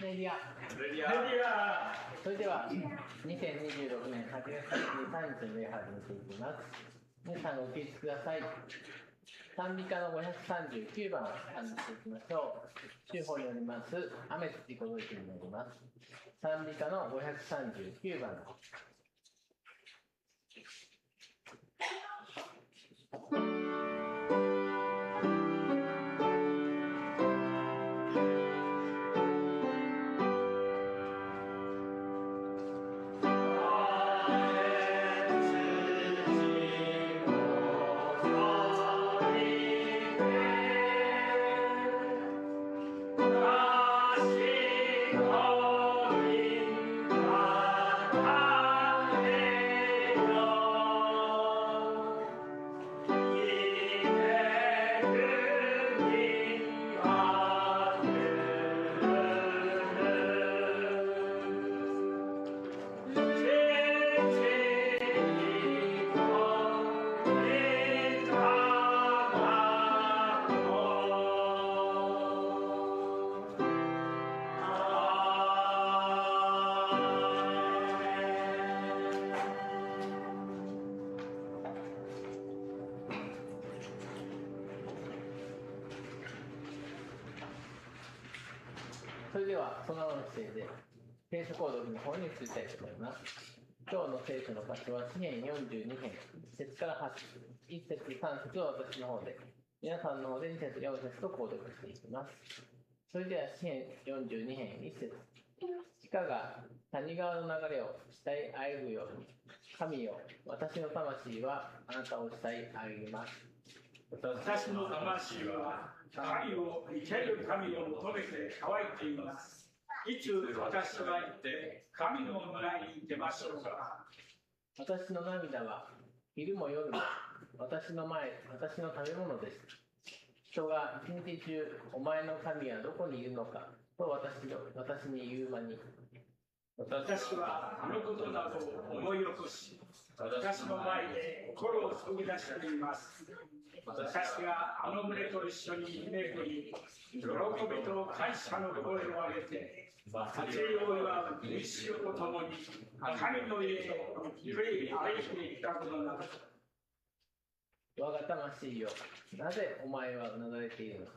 メディア。それでは、2026年8月23日の礼拝を見ていきます。皆さんお聞きください。賛美歌の539番を話していきましょう。週報によります、雨土小路になります。賛美歌の539番です。それでは、そのままの姿勢で、聖書講読の方に移りたいと思います。今日の聖書の箇所は、詩編42編、1節から8節、1節、3節を私の方で、皆さんの方で2節、4節と講読していきます。それでは、詩編42編、1節、地下が谷川の流れを慕いあえぐように、神よ、私の魂はあなたを慕いあえぎます。私の魂は神を生ける神を求めて乾いています。いつ私は行って神の前に出ましょうか。私の涙は昼も夜も私の食べ物です。人が一日中お前の神はどこにいるのかと私に言う間に、私はあのことなどを思い起こし、私の前で心を注ぎ出しています。私があの群れと一緒にひめくり、喜びと感謝の声を上げて、祭りを祝う民衆とともに、神の家へゆっくり歩いていったことなど。我が魂よ、なぜお前はうなだれているのか。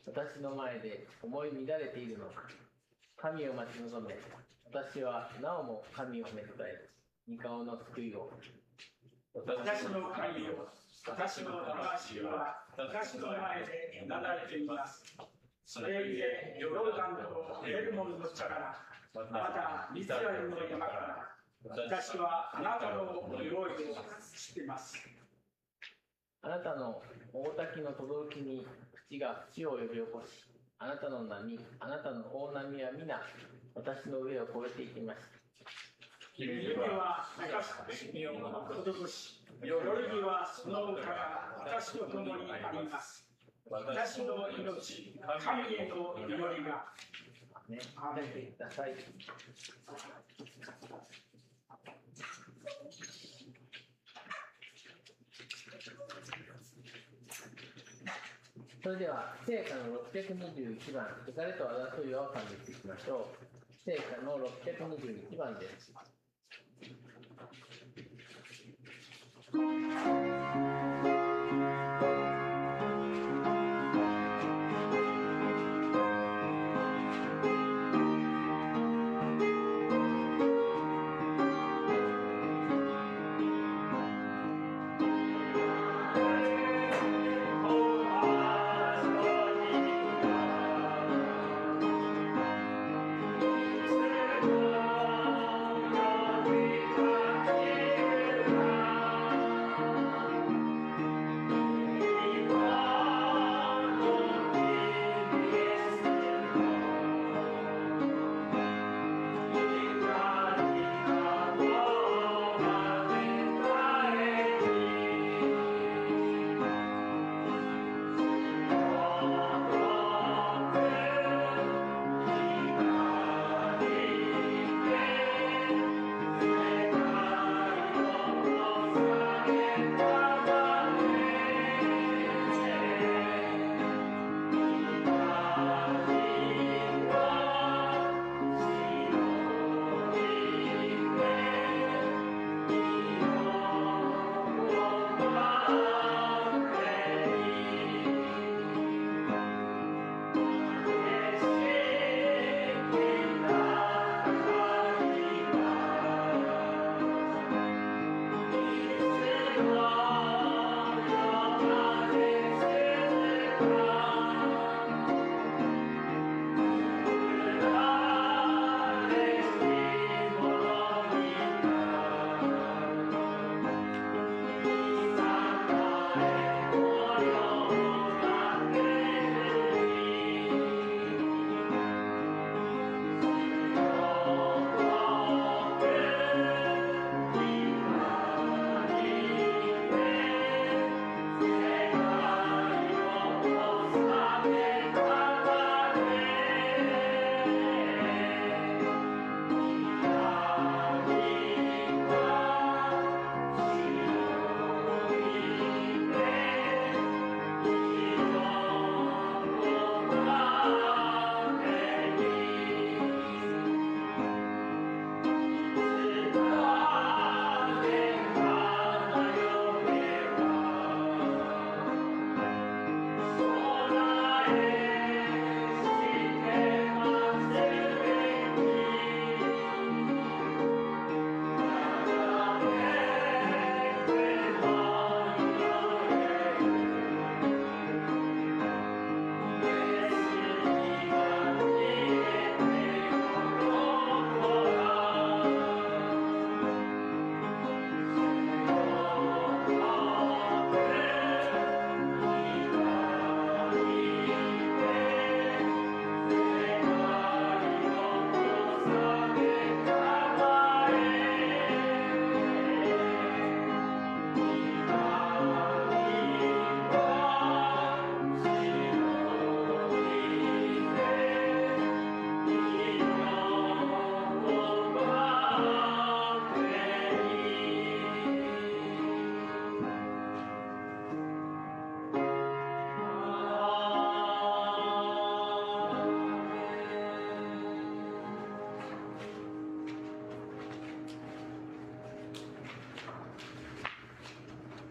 私の前で思い乱れているのか。神を待ち望め、私はなおも神をめでたい。御顔の救いを。私の神よ、私の魂は私の前でうなだれています。それゆえ、ヨルダンとヘルモンの茶から、またミスラエルの山から、私はあなたの用意を知っています。あなたの大滝の轟に口が淵を呼び起こし、あなたの波、あなたの大波は皆、私の上を越えていきました。夢は高さ君を施し、夜にはその丘が私と共にあります。私の命、神への祈りが。アーメンてください。それでは、聖歌の621番、疲れと争いを感じていきましょう。聖歌の621番です。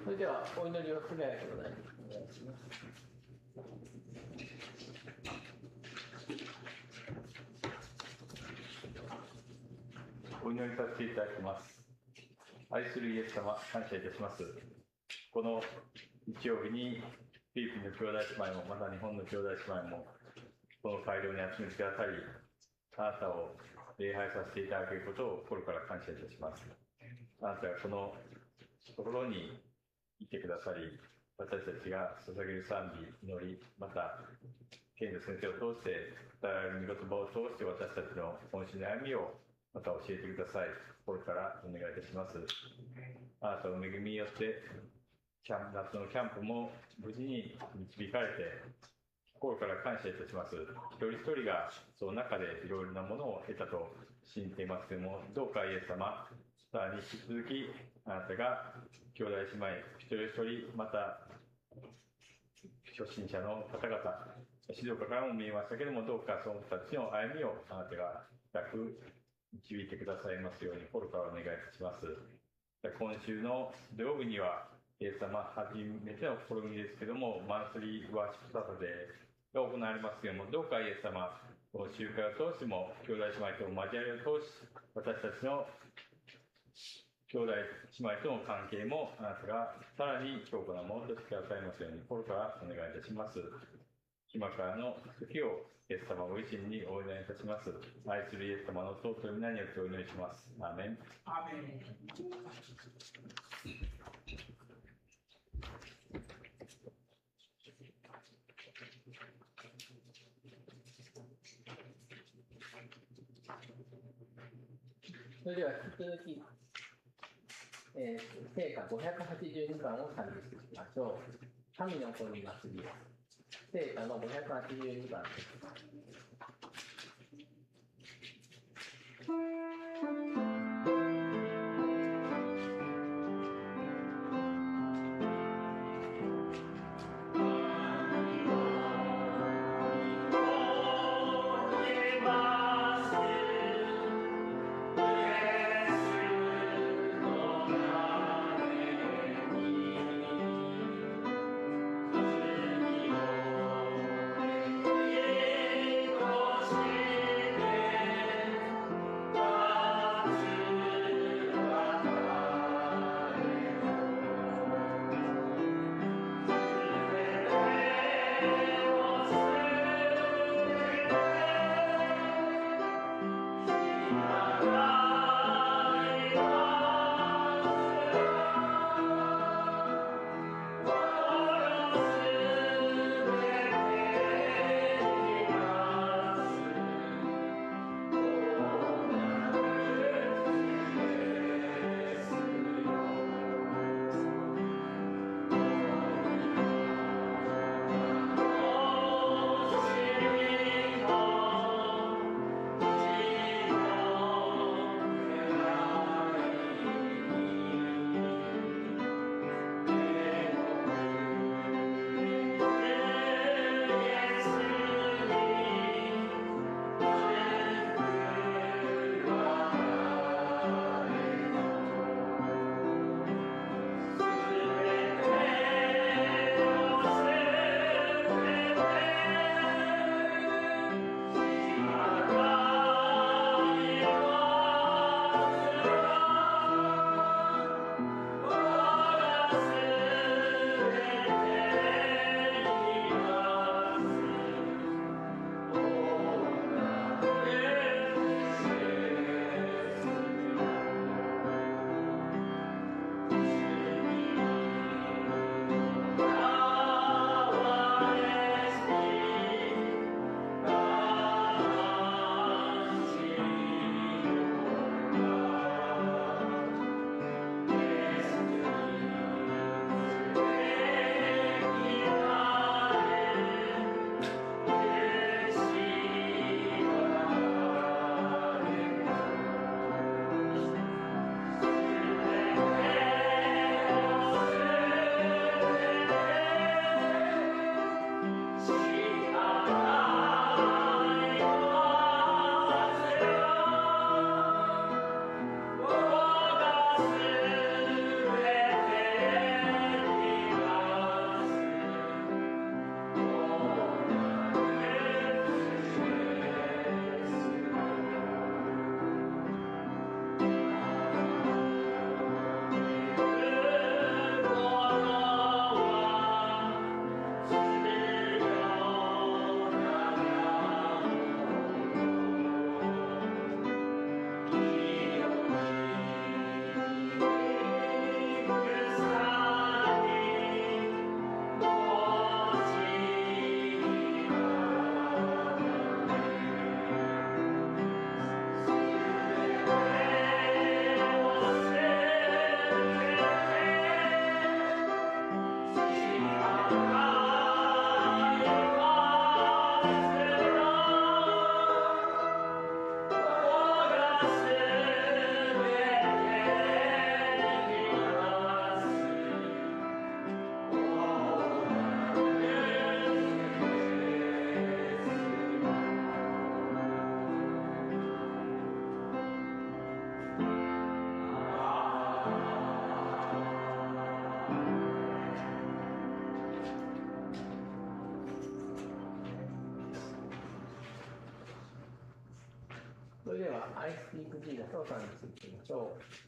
それではお祈りをするやでございます。お願いします。お祈りさせていただきます。愛するイエス様、感謝いたします。この日曜日にフィリピンの兄弟姉妹も、また日本の兄弟姉妹も、この会場に集めてくださり、あなたを礼拝させていただけることを心から感謝いたします。あなたがこのところにいてくださり、私たちが捧げる賛美、祈り、また、ケンド先生を通して、伝えられる御言葉を通して私たちの今週の歩みをまた教えてください。心からお願いいたします。あなたの恵みによって、夏のキャンプも無事に導かれて、心から感謝いたします。一人一人がその中でいろいろなものを得たと信じていますけれども、どうかイエス様、さらに引き続き、あなたが兄弟姉妹一人一人、また初心者の方々、静岡からも見えましたけれども、どうかその人たちの歩みをあなたが深く導いてくださいますように心からお願いいたします。今週の土曜日には、イエス様初めての試みですけれども、マンスリーワーシップサタデーが行われますけれども、どうかイエス様、この集会を通しても、兄弟姉妹との交わりを通し、私たちの兄弟姉妹との関係もあなたがさらに強固なものとしてくださいますように心からお願いいたします。今からの時をイエス様ご自身にお祈りいたします。愛するイエス様の尊い皆によってお祈りします。アーメン。アーメン。それでは引き続き、聖歌582番を賛美していきましょう。神の子に祭りを。聖歌の582番です。「それでは I speak Jesus を賛美していきましょう。「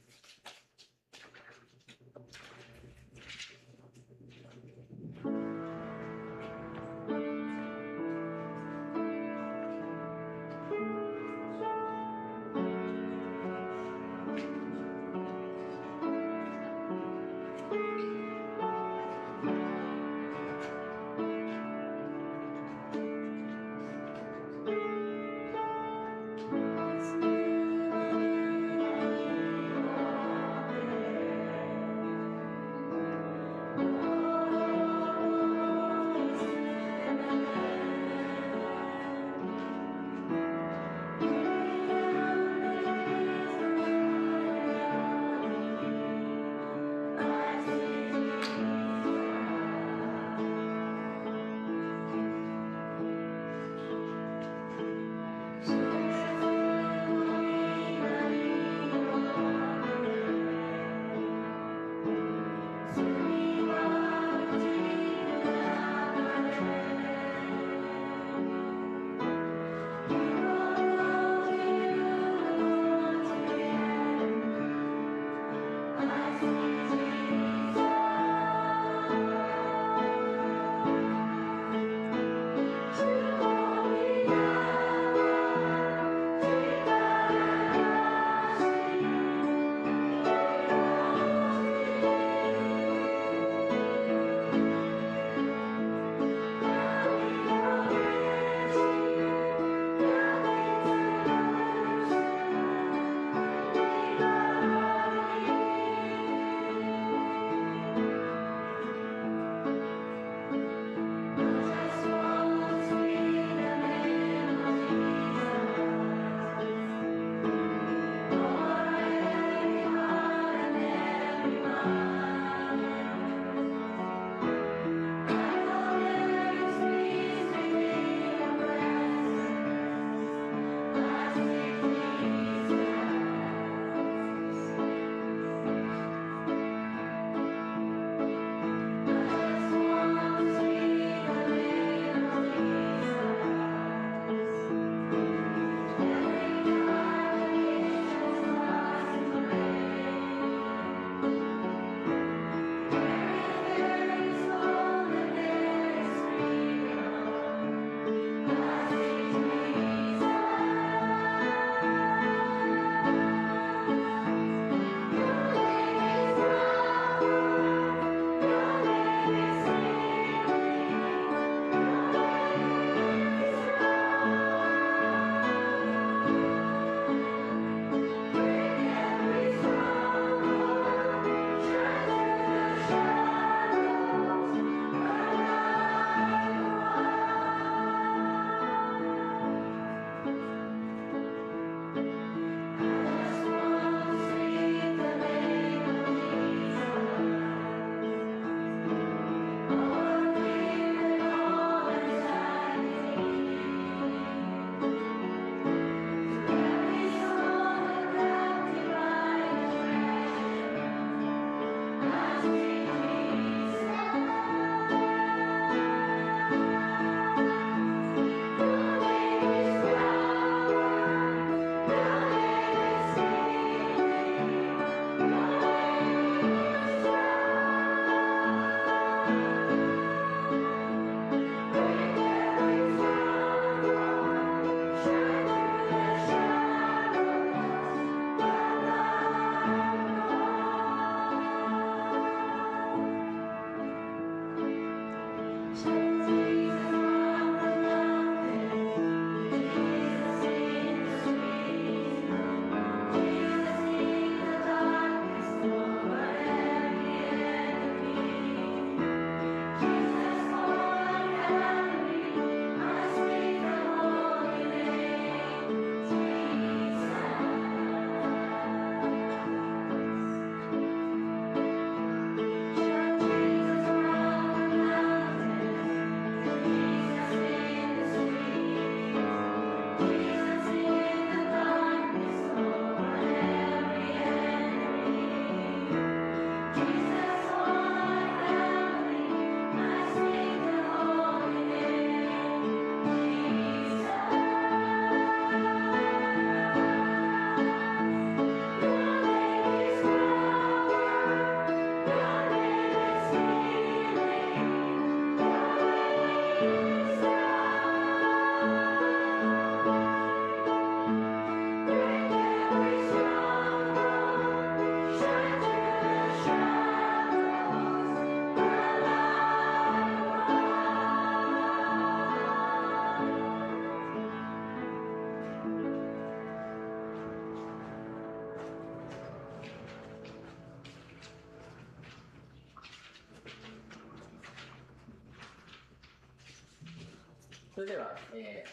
それでは、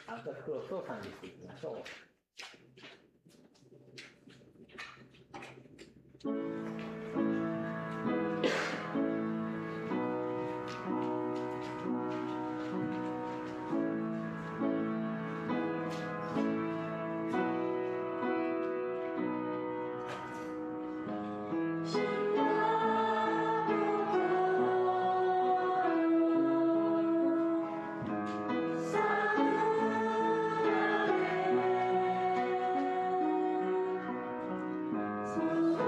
アウトクロスを管理していきましょう。So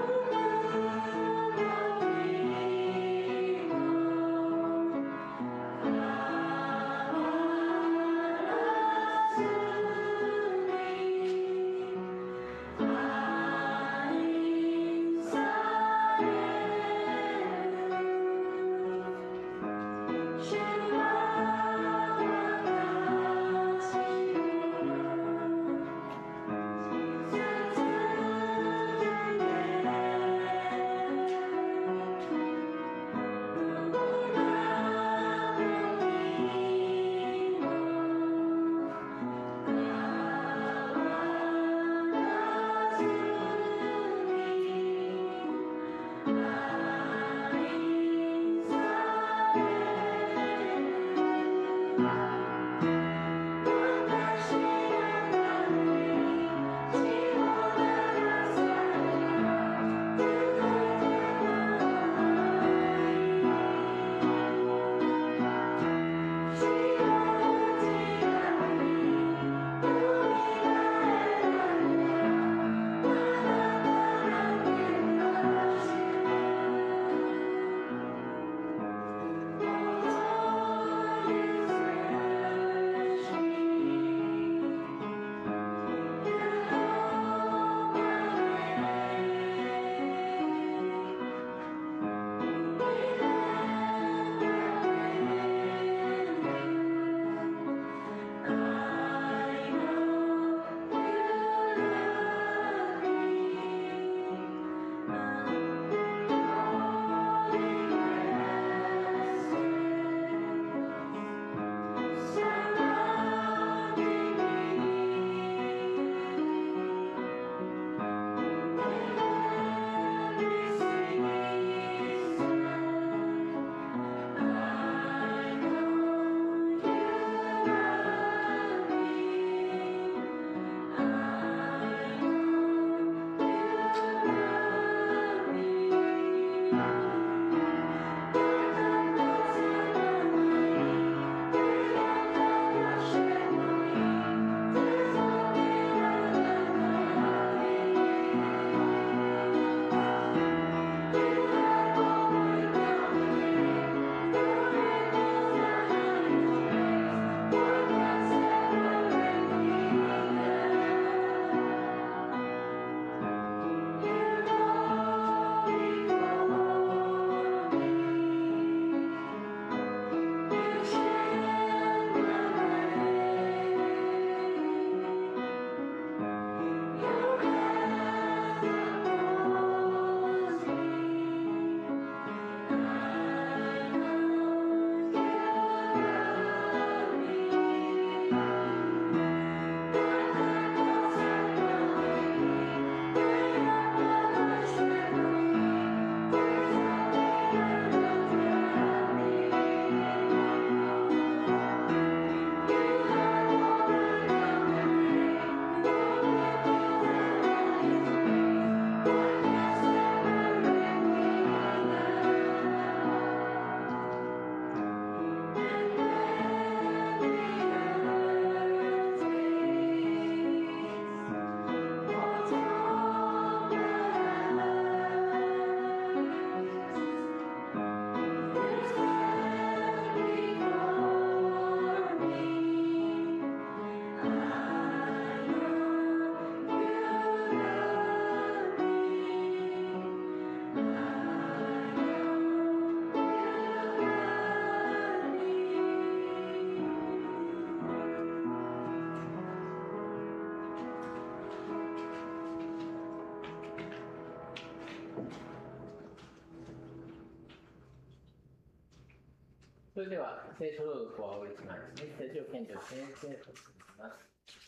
それでは聖書朗読をお終わりします。メッセージを賢者先生と進みます。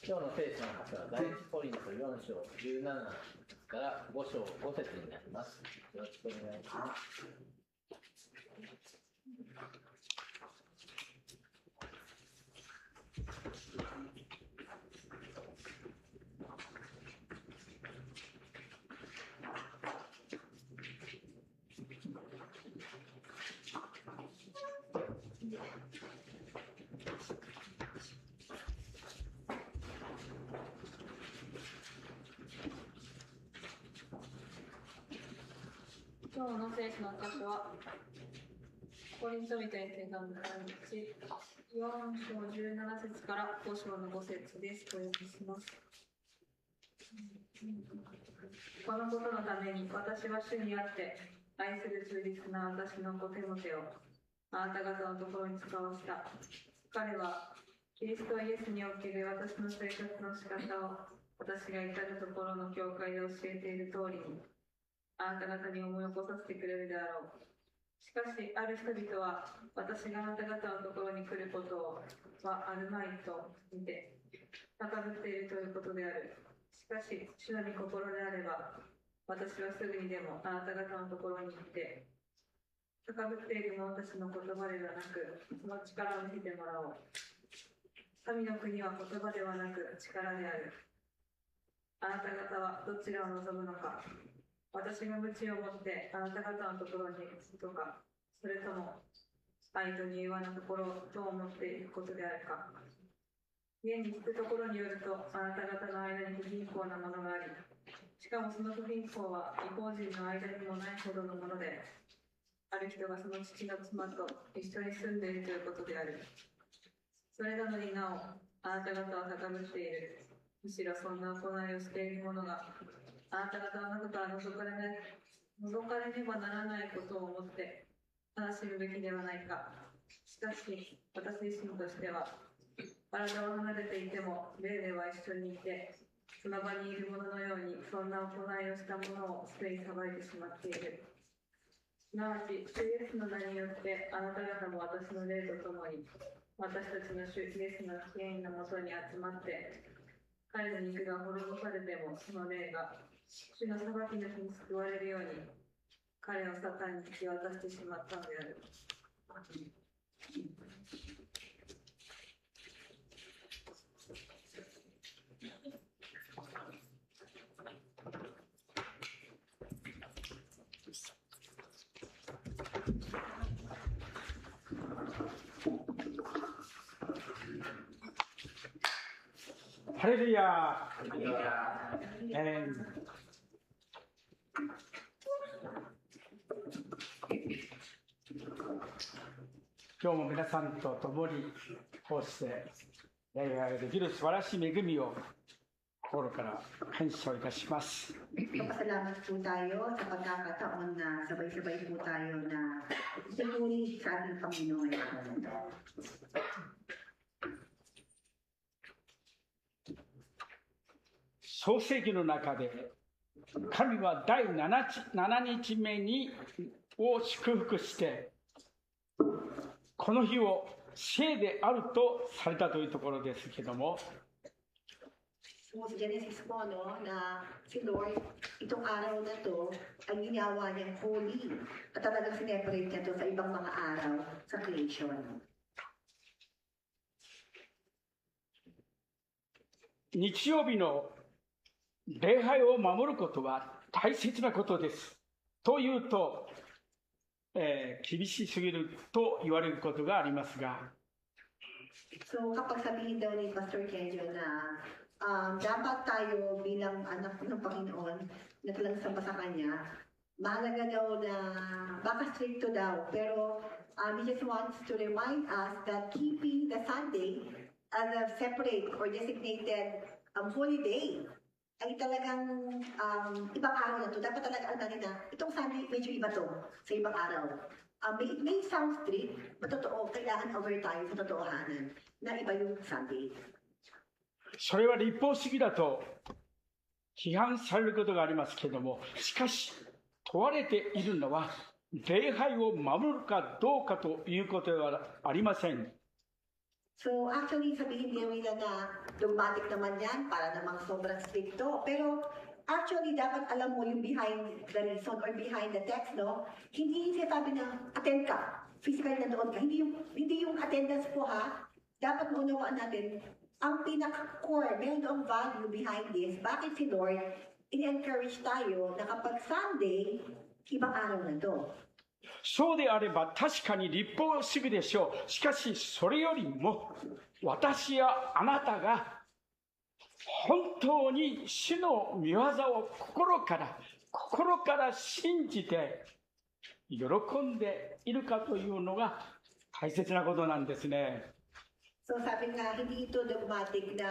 今日の聖書の箇所は第一コリント4章17から5章5節になります。よろしくお願いします。今日の聖書の箇所は、コリント人へ手紙4章17節から5章の5節です。お読みします。このことのために私は主にあって愛する忠実な私の子テモテをあなた方のところに使わした。彼はキリストイエスにおける私の生活の仕方を私が至るところの教会で教えている通りにあなた方に思い起こさせてくれるであろう。しかし、ある人々は、私があなた方のところに来ることはあるまいと見て、高ぶっているということである。しかし、主の御心であれば、私はすぐにでもあなた方のところに行って、高ぶっている者たちの言葉ではなく、その力を見せてもらおう。神の国は言葉ではなく力である。あなた方はどちらを望むのか。私が鞭を持ってあなた方のところに行くとか、それとも愛と柔和なところと思っていくことであるか。現に聞くところによると、あなた方の間に不貧困なものがあり、しかもその不貧困は異邦人の間にもないほどのもので、ある人がその父の妻と一緒に住んでいるということである。それなのになお、あなた方は高ぶっている。むしろそんな行いをしている者が、あなた方の中から除かれねばならないことを思って悲しむべきではないか。しかし、私自身としては、体を離れていても、霊では一緒にいて、その場にいる者のように、そんな行いをした者をすでに裁いてしまっている。すなわち、主イエスの名によって、あなた方も私の霊とともに、私たちの主イエスの権威のもとに集まって、彼の肉が滅ぼされても、その霊が、主の裁きの日に救われるように、彼をサタンに引き渡してしまったのである。ハレルヤ。今日も皆さんと共にこうして礼拝できる素晴らしい恵みを心から感謝いたします。Pasalamat po tayo sa pagkakataon na sabay-sabay po tayo na sinuri sa ating Panginoon. 創世記の中で神は第 7日目を祝福してこの日を聖であるとされたというところですけども、So sa Genesis po, no, na si Lord, itong araw na to ay ginawa niyang holy at talagang sineparate niya to sa ibang mga araw sa creation. 日曜日の礼拝を守ることは大切なことです。というと、厳しすぎると言われることがありますが。So kapag sabihin daw ni Pastor Kenjo na dapat tayo bilang anak ng Panginoon na talagang samba sa Kanya, mahalaga daw na baka stricto daw. Pero he just wants to remind us that keeping the Sunday as a separate or designated holy day ay talagang ibang araw na to. Dapat talaga natin na itong Sunday medyo iba to sa ibang araw. It may sound strict, matotoo, kailangan aware tayo sa totoohanan na iba yung Sunday. それは立法主義だと批判されることがありますけれども、しかし問われているのは礼拝を守るかどうかということではありません。 So actually, sabihin niya nila na dogmatic naman yan para namang sobrang stricto. Pero actually, dapat alam mo yung behind the reason or behind the text, no? Hindi yung sabi na attend ka, physically na doon ka. Hindi yung attendance po ha. Dapat maunawaan natin ang pinaka-core, meron doong value behind this. Bakit si Lord in-encourage tayo na kapag Sunday, ibang araw na to? そうであれば確かに立法主義でしょう。しかしそれよりも私やあなたが本当に主の御業を心から信じて喜んでいるかというのが大切なことなんですね。 So sabi nga, hindi ito dogmatic na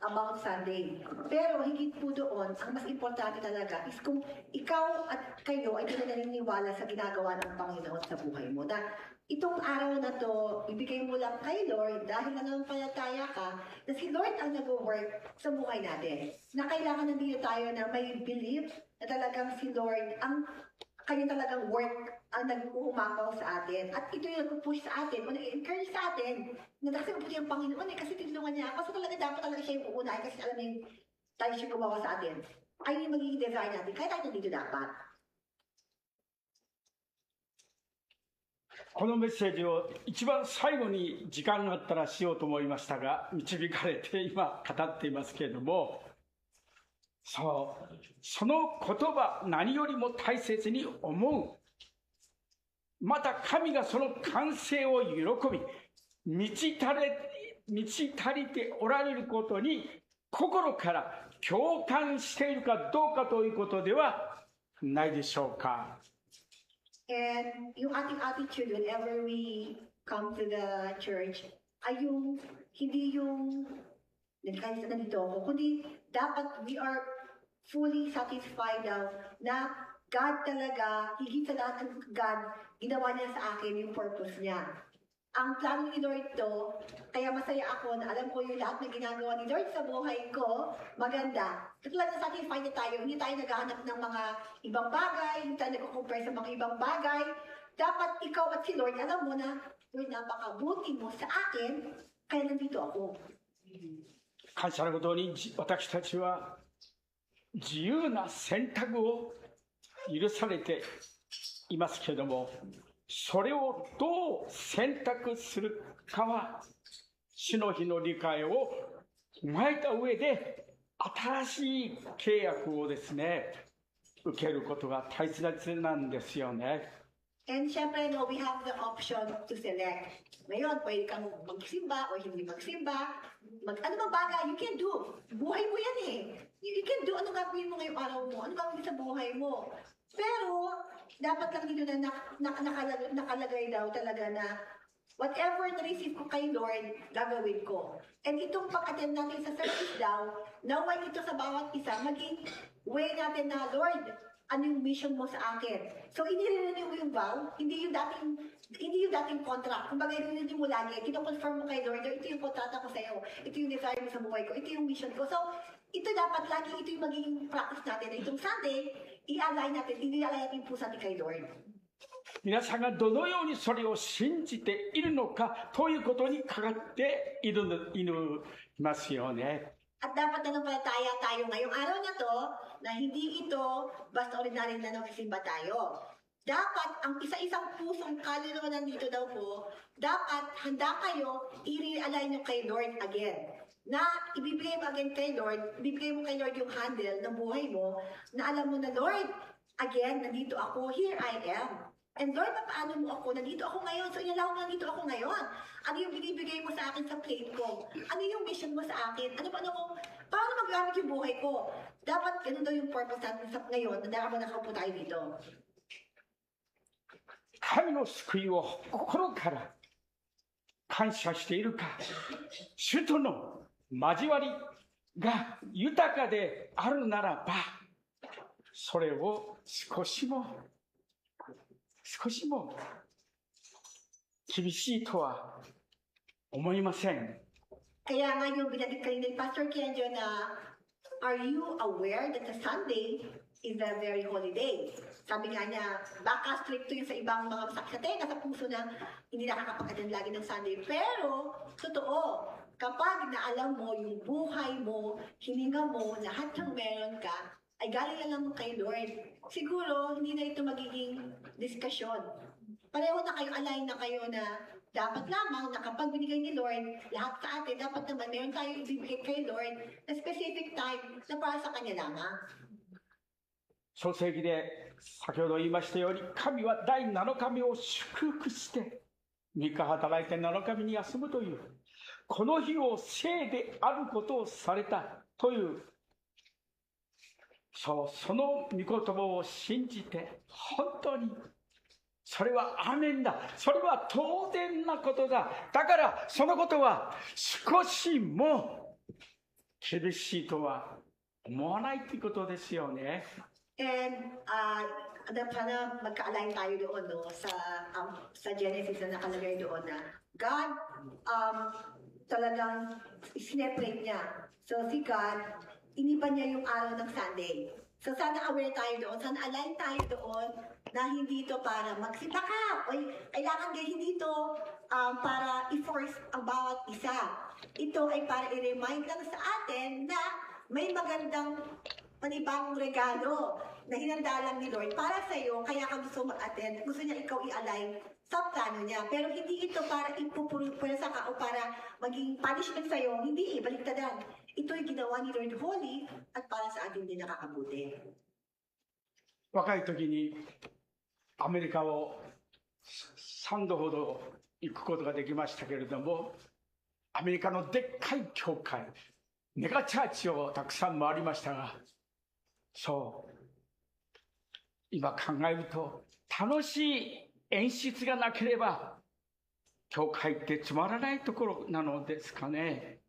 about Sunday. Pero higit po doon, ang mas importante talaga is kung ikaw at kayo ay naniniwala sa ginagawa ng Panginoon sa buhay mo. Na itong araw na to, ibigay mo lang kay Lord dahil nananampalataya ka na si Lord ang nag-work sa buhay natin. Na kailangan nandito tayo na may belief na talagang si Lord ang kanya talagang work ang nag-uumapaw sa atin. At ito yung nag-push sa atin, o nag-encourage sa atin, na kasi mabuti ang Panginoon kasi tinulungan niya ako. So talaga dapat talaga siya yung uunahin kasi alam niya tayo siya gumawa sa atin. Ayun yung magiging desire natin. Kaya tayo nandito dapat. このメッセージを一番最後に時間があったらしようと思いましたが、導かれて今語っていますけれども、その言葉、何よりも大切に思う。また神がその完成を喜び、満ち足りておられることに心から共感しているかどうかということではないでしょうか。 And yung ating attitude whenever we come to the church ay yung hindi yung kahit nandito ako, kundi dapat we are fully satisfied daw na God talaga, higit sa lahat ng God, ginawa niya sa akin yung purpose niya. Ang plano ni Lord to, kaya masaya ako na alam ko yung lahat na ginagawa ni Lord sa buhay ko, maganda. Talagang satisfied na tayo, hindi tayo naghahanap ng mga ibang bagay, hindi tayo nag-compare sa mga ibang bagay. Dapat ikaw at si Lord, alam mo na, Lord, napakabuti mo sa akin, kaya nandito ako. 感謝のことに私たちは自由な選択を許されていますけれども、それをどう選択するかは主の日の理解を踏まえた上で新しい契約をですね受けることが大切なんですよね。 And syempre, no, we have the option to select. Ngayon, pwede kang magsimba o hindi magsimba. Ano bang bagay, you can do. Buhay mo yan eh. You can do ano gagawin mo ngayong araw mo, ano gagawin sa buhay mo. Pero, dapat lang dito na nakalagay daw talaga na whatever na-receive ko kay Lord, gagawin ko. And itong pag-attend natin sa service daw, naway ito sa bawat isa, maging way natin na, Lord, ano yung mission mo sa akin? So, inirenew mo yung vow, hindi yung dating contract. Kung bagay rin mo lagi, kino-confirm mo kay Lord, ito yung kontrata ko sa'yo, ito yung desire mo sa buhay ko, ito yung mission ko. So, ito dapat lagi, ito yung magiging practice natin. Na itong Sunday, i-align natin yung puso natin kay Lord. 皆さんがどのようにそれを信じているのかということにかかっていますよね。 At dapat nanampalataya tayo ngayong araw na to na hindi ito basta ordinary na nagsisimba tayo. Dapat ang isa-isang pusong kaluluwa nandito daw po, dapat handa kayo i-realign nyo kay Lord again. Na ibibigay mo again kay Lord, ibibigay mo kay Lord yung handle ng buhay mo, na alam mo na, Lord, again, nandito ako, here I am. And Lord, paano mo ako? Nandito ako ngayon. So, inalaw mo nandito ako ngayon. Ano yung binibigay mo sa akin sa plate ko? Ano yung mission mo sa akin? Paano magamit yung buhay ko? Dapat ganun daw yung purpose natin sa ngayon na dapat nakaupo tayo dito. 神の救いを心から感謝しているか、主との交わりが豊かであるならば、それを少しも厳しいとは思いません。 Kaya nga yung binanggit kanina ni Pastor Kenjo na, are you aware that the Sunday is a very holy day. Sabi nga niya, baka stricto yun sa ibang mga masakit sa tenga, sa puso na hindi nakakapag-attend lagi ng Sunday. Pero, totoo, kapag naalam mo yung buhay mo, hininga mo, lahat ng meron ka, ay galing na lang kay Lord. Siguro, hindi na ito magiging diskusyon. Pareho na kayo, align na kayo na dapat lamang na kapag binigay ni Lord, lahat sa atin, dapat naman meron tayo ibibigay kay Lord na specific time na para sa Kanya lamang. 創世記で先ほど言いましたように、神は第7日目を祝福して、3日働いて7日目に休むという、この日を聖であることをされたという、その御言葉を信じて、本当に、それはアメンだ。それは当然なことだ。だから、そのことは少しも厳しいとは思わないということですよね。And sana magka-align tayo doon no, sa Genesis na nakalagay doon na God talagang sineprate niya. So si God, iniban niya yung araw ng Sunday. So sana aware tayo doon, sana align tayo doon na hindi ito para magsipaka. O kailangan din hindi ito para i-force ang bawat isa. Ito ay para i-remind lang sa atin na may magandang panibagong regalo na hinanda lang ni Lord para sa iyo, kaya ka gusto mag-attend, gusto niya ikaw i-align sa plano niya. Pero hindi ito para ipupulsa ka o para maging punishment sa iyo, hindi, baliktaran. Ito ay ginawa ni Lord holy at para sa atin din nakakabuti. 若い時にアメリカを3度ほど行くことができましたけれども、アメリカのでっかい教会、メガチャーチをたくさん回りましたが、そう、今考えると楽しい演出がなければ教会ってつまらないところなのですかね。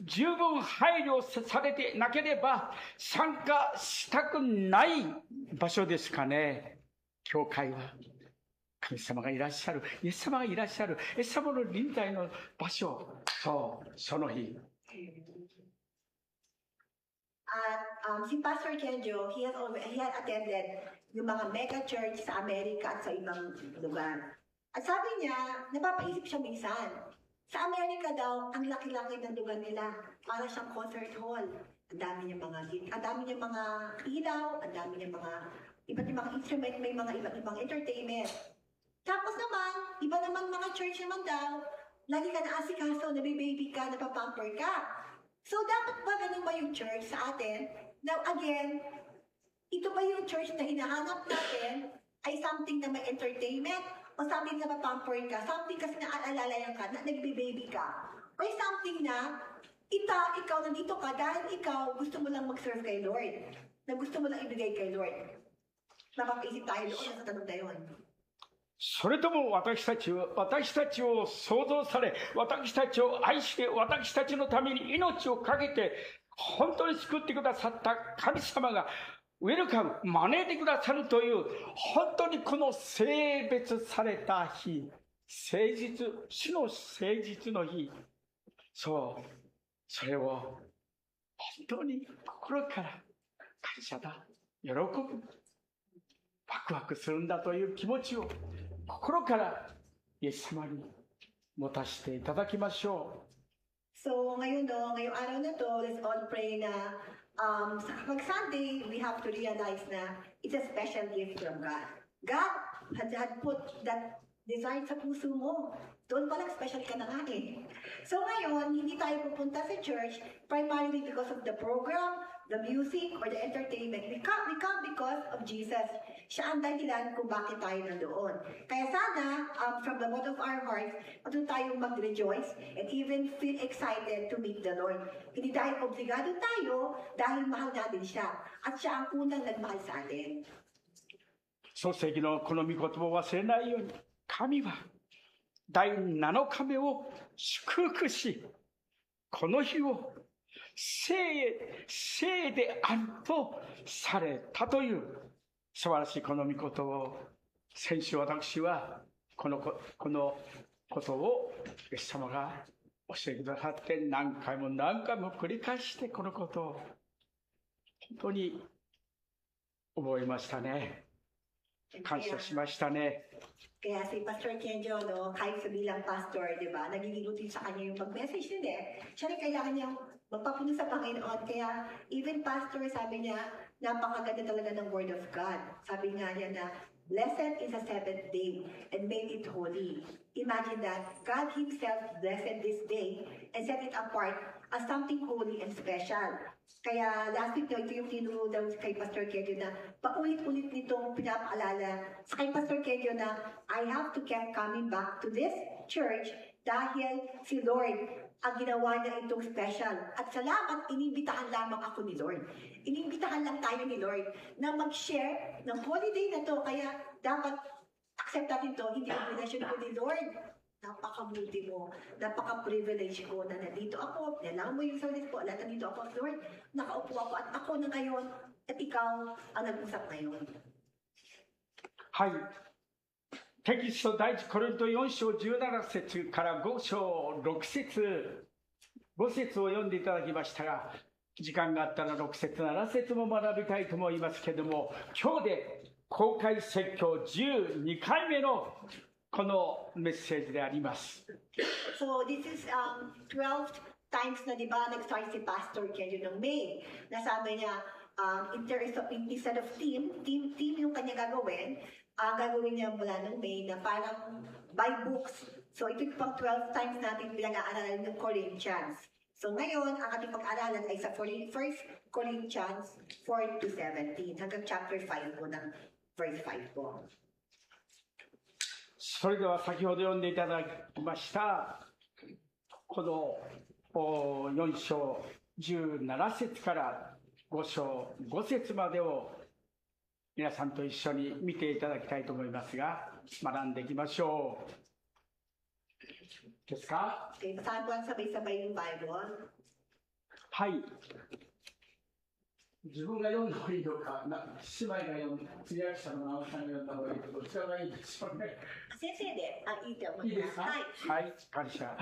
十分配慮されてなければ参加したくない場所ですかね。教会は神様がいらっしゃる、イエス様がいらっしゃる、イエス様の臨在の場所、そう、その日。At si Pastor Kenjo, he had attended yung mga mega church sa Amerika at sa ibang lugar. At sabi niya, napapaisip siya minsan, sa Amerika daw, ang laki-laki ng lugar nila, para siyang concert hall. Ang dami niya mga ilaw, ang dami niya mga iba't ibang instrument, may mga iba't ibang entertainment. Tapos naman, iba naman mga church naman daw, lagi ka naasikaso, nabibaby ka, napapamper ka. So, dapat ba ganun ba yung church sa atin? Now, again, ito ba yung church na hinahanap natin ay something na may entertainment o something na mapamper ka, something kasi naaalalayan ka, na nagbe-baby ka, or something na ikaw nandito ka dahil ikaw gusto mo lang mag-serve kay Lord, na gusto mo lang ibigay kay Lord. Napapaisip tayo doon sa tanong na yun. それとも私たちを創造され、私たちを愛して、私たちのために命を懸けて、本当に救ってくださった神様が、ウェルカム、招いてくださるという、本当にこの聖別された日、主の誠実の日、そう、それを本当に心から感謝だ、喜ぶ、ワクワクするんだという気持ちを、心からイエス様に持たせていただきましょう。 So, ngayong araw na to, let's all pray na pag Sunday, we have to realize na it's a special gift from God. God had put that desire sa puso mo. Doon palang special ka na nga eh. So ngayon, hindi tayo pupunta sa church primarily because of the program, the music, or the entertainment. We come because of Jesus. Siya ang dahilan kung bakit tayo nandoon. Kaya sana, from the bottom of our hearts, matuto tayong mag-rejoice and even feel excited to meet the Lord. Hindi dahil obligado tayo, dahil mahal natin siya. At siya ang unang nagmahal sa atin. 創世記のこの御言葉を忘れないように、神は第7日目を祝福し、この日を聖であるとされたという素晴らしいこの御言葉を、先週私はこのことをイエス様が教えてくださって、何回も何回も繰り返してこのことを本当に覚えましたね。 And 感謝しましたね。 kaya si Pastor Kenjo, no, kahit sa bilang pastor, di ba, nagiging routine sa kanya yung mag-message din eh. Siya rin kailangan niyang magpapuno sa Panginoon. Kaya even pastor, sabi niya, napakaganda talaga ng Word of God. Sabi nga niya na, blessed is the seventh day and made it holy. Imagine that God Himself blessed this day and set it apart as something holy and special. Kaya last week, no, ito yung tinuro daw kay Pastor Kenjo na paulit-ulit nitong pinapaalala sa kay Pastor Kenjo na I have to keep coming back to this church dahil si Lord ang ginawa niya itong special. At salamat, inimbitahan lamang ako ni Lord. Inimbitahan lang tayo ni Lord na mag-share ng holiday na to. Kaya dapat accept natin to, hindi obligation ko ni Lord. Napakabuti mo, napaka-privilege ko na nandito ako, nalaman mo yung service ko, alam nandito ako, Lord, nakaupo ako at ako na ngayon, at ikaw ang nag-usap ngayon. はい。テキスト第一コリント4章17節から5章6節5節を読んでいただきましたが、時間があったら6節7節も学びたいと思いますけれども、今日で公開説教12回目のこのメッセージであります。 So this is 12 times na di ba nag-start si Pastor Kenjo ng May. Nasabi niya, instead of team yung kanya gagawin niya mula ng May na parang by books. So ito yung pang 12 times natin pinag-aaralan ng Corinthians. So ngayon, ang ating pag-aaralan ay sa 1 Corinthians 4 to 17 hanggang chapter 5 po ng verse 5 po. それでは先ほど読んでいただきましたこの4章17節から5章5節までを皆さんと一緒に見ていただきたいと思いますが、学んでいきましょう。ですか？ Okay, basahan po ang sabay-sabay yung Bible. はい。自分が読んだ方がいいのか、姉妹が読んだ、通訳者の直さんが読んだ方がいいのか、どちらがいいでしょうね。先生で、いいと思いいですか？はい、感謝。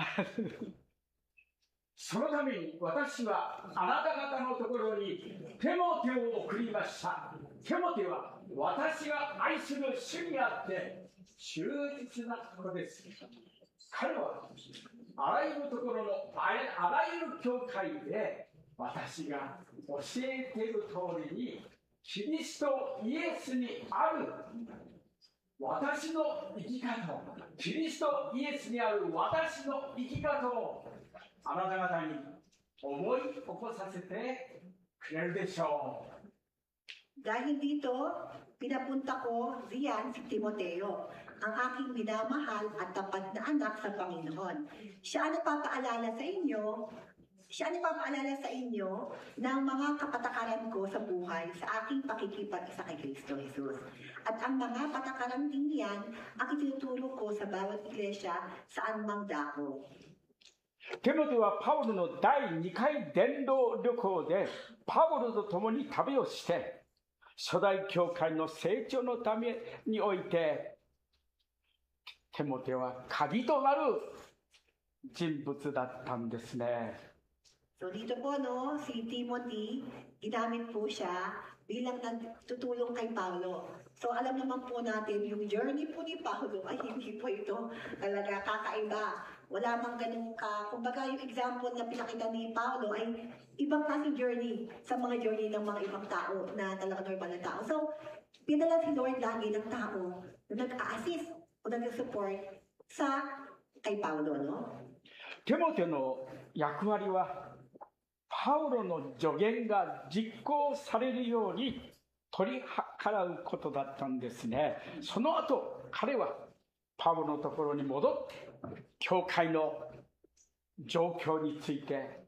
そのために私はあなた方のところにテモテを送りました。テモテは私が愛する主にあって忠実な子です。彼はあらゆるところのあらゆる教会で私が教えている通りにキリストイエスにある私の生き方を、キリストイエスにある私の生き方をあなた方に思い起こさせてくれるでしょう。 Dahil dito, pinapunta ko riyan si Timoteo, ang aking minamahal at tapat na anak sa Panginoon. Siya ang nagpapaalala sa inyo ng mga kapatakaran ko sa buhay sa aking pakikipag-isa kay Kristo Jesus. At ang mga patakaran din yan ang itinuturo ko sa bawat iglesia saan mang dako. テモテはパウロの第2回伝道旅行でパウロと共に旅をして初代教会の成長のためにおいてテモテは鍵となる人物だったんですね。 So dito po no, si Timothy, ginamit po siya bilang nagtutulong kay Paulo. So alam naman po natin, yung journey po ni Paulo ay hindi po ito talaga kakaiba. Wala mang ganun kumbaga yung example na pinakita ni Paulo ay ibang klaseng journey sa mga journey ng mga ibang tao na talaga normal na tao. So, pinala si Lord lagi ng tao na nag-a-assist o nag-support sa kay Paulo, no? テモテの役割はパウロの助言が実行されるように取り計らうことだったんですね。その後、彼はパウロのところに戻って教会の状況について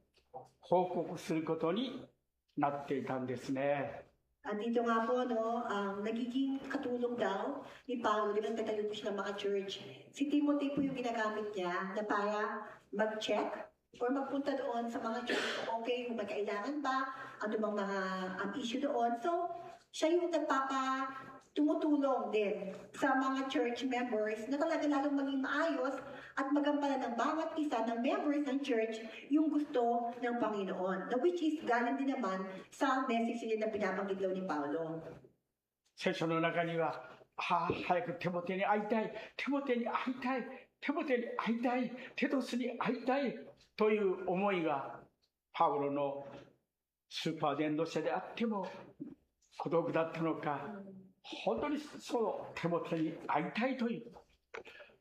報告することになっていたんですね。 At dito nga po, no, nagiging katulong daw ni Paulo, di ba nagtatayo po siya ng mga church. Si Timothy po yung ginagamit niya na para mag-check or magpunta doon sa mga church, okay, kung may kailangan ba, ano bang mga issue doon. So, siya yung tumutulong din sa mga church members na talaga lalong maging maayos at magampanan ng bawat isa ng members ng church yung gusto ng Panginoon. Na which is galing din naman sa message na pinabanggit daw ni Paulo. 聖書の中には、早くテモテに会いたい、テモテに会いたい、テモテに会いたい、テトスに会いたいという思いが、パウロのスーパー伝道者であっても孤独だったのか、本当にそのテモテに会いたいという、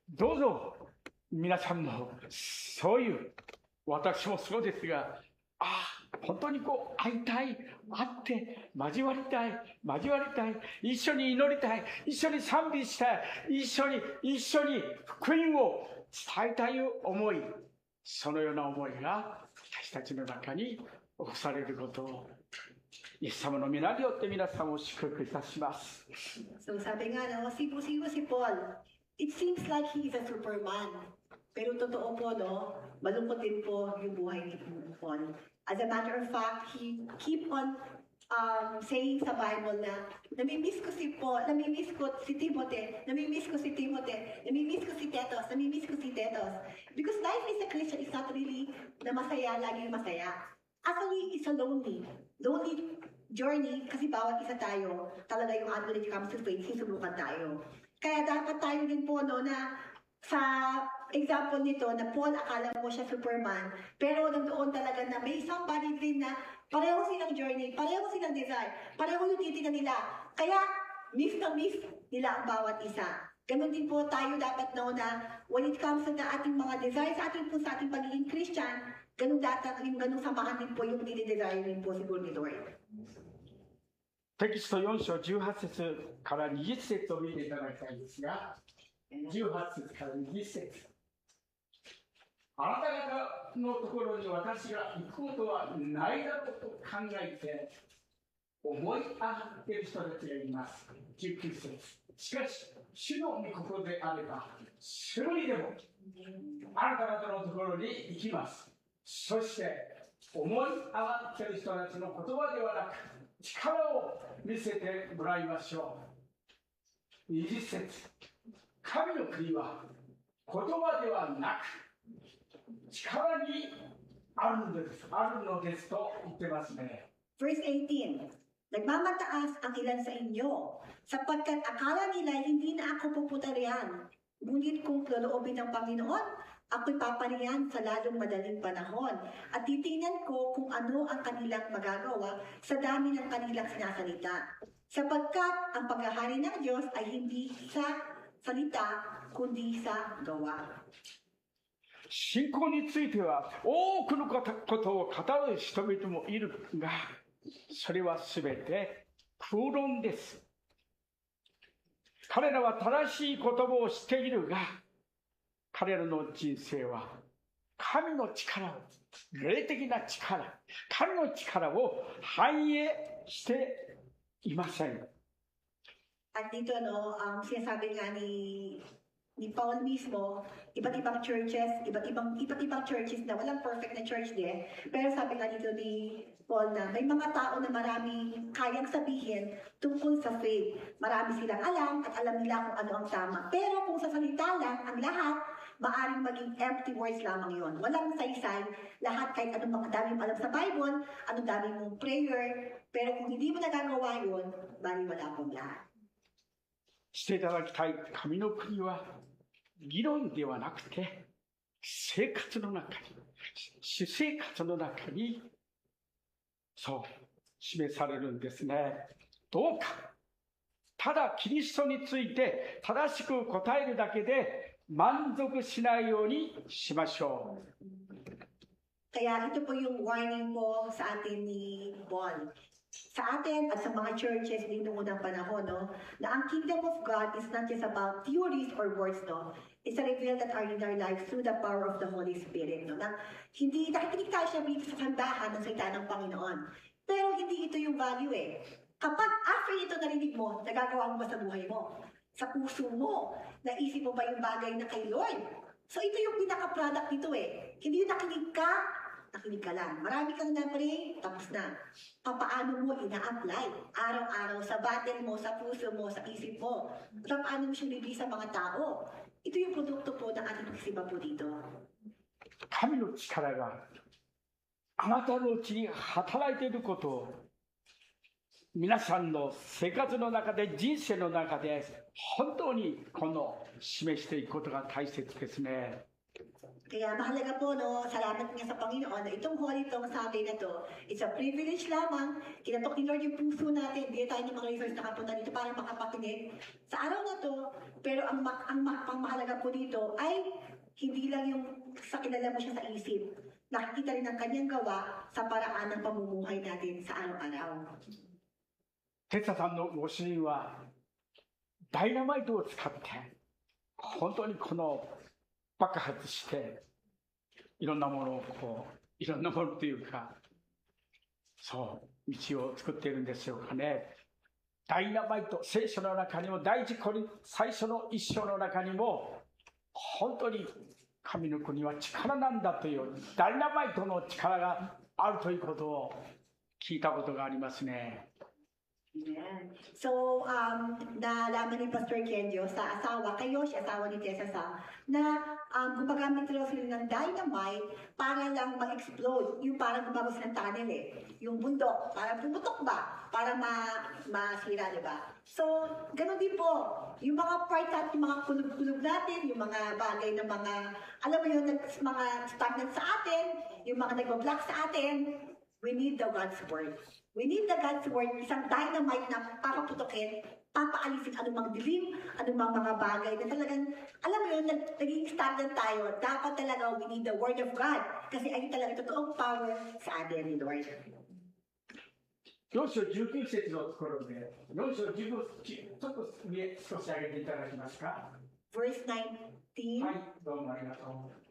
どうぞ皆さんもそういう、私もそうですが、本当に会いたい、会って交わりたい、一緒に祈りたい、一緒に賛美したい、一緒に福音を伝えたい思い、そのような思いが私たちの中に起こされることを、イエス様の皆によって皆さんを祝福いたします。So sabi nga, no, si Paul, it seems like he is a superman. Pero totoo po, no, malungkot din po yung buhay ni Paul. As a matter of fact, he keep on saying sa Bible na namimiss ko si Paul, namimiss ko si Timothy, namimiss ko si Tetos. Because life as a Christian is not really na masaya, laging masaya. Actually, it's a lonely journey kasi bawat isa tayo, talaga yung when it comes to faith, sinubukan tayo. Kaya dapat tayo din po, no, na sa example nito na Paul, akala mo siya Superman, pero nandoon talaga na may somebody din na pareho silang journey, pareho silang desire, pareho yung titignan nila. Kaya, miss na miss nila ang bawat isa. Ganon din po tayo dapat na when it comes to ating mga desires sa ating pagiging Christian, ganun samahan din po yung dinidesire din po siguro ni Lord. テキスト4章18節から20節を見ていただきたいんですが、18節から20節。あなた方のところに私が行くことはないだろうと考えて思い上がっている人たちがいます。19節。しかし、主の御心であれば、すぐにでもあなた方のところに行きます。そして、思い上がっている人たちの言葉ではなく、力を見せてもらいましょう。20節。神の国は言葉ではなく力にあるのですと言ってますね。Verse 18. Nagmamataas ang ilan sa inyo, sapagkat akala nila hindi na ako pupunta riyan. Ngunit kung loloobin ng Panginoon, ako'y papariyan sa lalong madaling panahon at titingnan ko kung ano ang kanilang magagawa sa dami ng kanilang sinasalita. Sapagkat ang paghahari ng Diyos ay hindi sa salita, kundi sa gawa. 信仰については多くのことを語る人々もいるが、それはすべて空論です。彼らは正しい言葉をしているが、彼らの人生は神の力を、霊的な力、神の力を反映していません。At dito, sinasabi nga ni Paul mismo, iba't ibang churches na walang perfect na church din. Pero sabi nga dito ni Paul na may mga tao na maraming kayang sabihin tungkol sa faith. Marami silang alam at alam nila kung ano ang tama. Pero kung sa salita lang, ang lahat, maaring maging empty words lamang yon. Walang saysay, lahat kahit anong mga dami mo alam sa Bible, anong dami mong prayer, pero kung hindi mo nagagawa yun, bali wala pong lahat. していただきたい神の国は議論ではなくて生活の中に、私生活の中にそう示されるんですね。どうかただキリストについて正しく答えるだけで満足しないようにしましょう。Kaya ito po yung warning po sa atin ni Paul. Sa atin at sa mga churches din noong unang panahon, no, na ang kingdom of God is not just about theories or words, no. It's a reveal that are in our lives through the power of the Holy Spirit, no. Na hindi nakikinig tayo siya sa sandahan ng salita ng Panginoon. Pero hindi ito yung value eh. Kapag after ito narinig mo, nagagawa mo ba sa buhay mo? Sa puso mo? Naisip mo ba yung bagay na kay Lord? So ito yung pinaka-product nito eh. Hindi yung nakinig ka lang. Marami kang na-pray, tapos na. Paano mo ina-apply? Araw-araw sa battle mo, sa puso mo, sa isip mo. Paano mo siyang release sa mga tao? Ito yung produkto po ng ating pagsiba po dito. 神の力があなたのうちに働いていることを皆さんの生活の中で、人生の中で、本当にこの示していくことが大切ですね。Kaya mahalaga po, no, salamat nga sa Panginoon na itong Holy Tongue Sunday na to, it's a privilege lamang, kinatok ni Lord yung puso natin, hindi tayo ng mga resource nakapunta dito para makapakinig sa araw na to, pero ang mahalaga po dito ay hindi lang yung sa kilala mo siya sa isip, nakikita rin ang kanyang gawa sa paraan ng pamumuhay natin sa araw-araw. テツァさんのご主人はダイナマイトを使って本当にこの爆発していろんなものをいろんなものというかそう道を作っているんでしょうかね。ダイナマイト、聖書の中にも第一コリント最初の一章の中にも本当に神の国は力なんだというダイナマイトの力があるということを聞いたことがありますね。Amen. So, nalaman ni Pastor Kenjo sa asawa, kay Yoshi, asawa ni Tessa Sam, na gumagamit raw sila ng dynamite para lang ma-explode. Yung parang gumagos ng tunnel yung bundok, para pumutok ba? Para masira, diba? So, ganun din po. Yung mga part natin, yung mga kulog-kulog natin, yung mga bagay na mga, alam mo yun, mga stagnant sa atin, yung mga nag-block sa atin, we need the God's Word. We need the God's Word, isang dynamite na papaputokin, papaalisin anumang dilim, anumang mga bagay na talagang, alam mo yun, naging stagnant tayo. Dapat talaga we need the Word of God kasi ayun talaga totoong power sa atin ni Lord. 4章19節のところで、4章19節、ちょっと少し上げていただけますか。Verse 19. はい、どうもありがとう。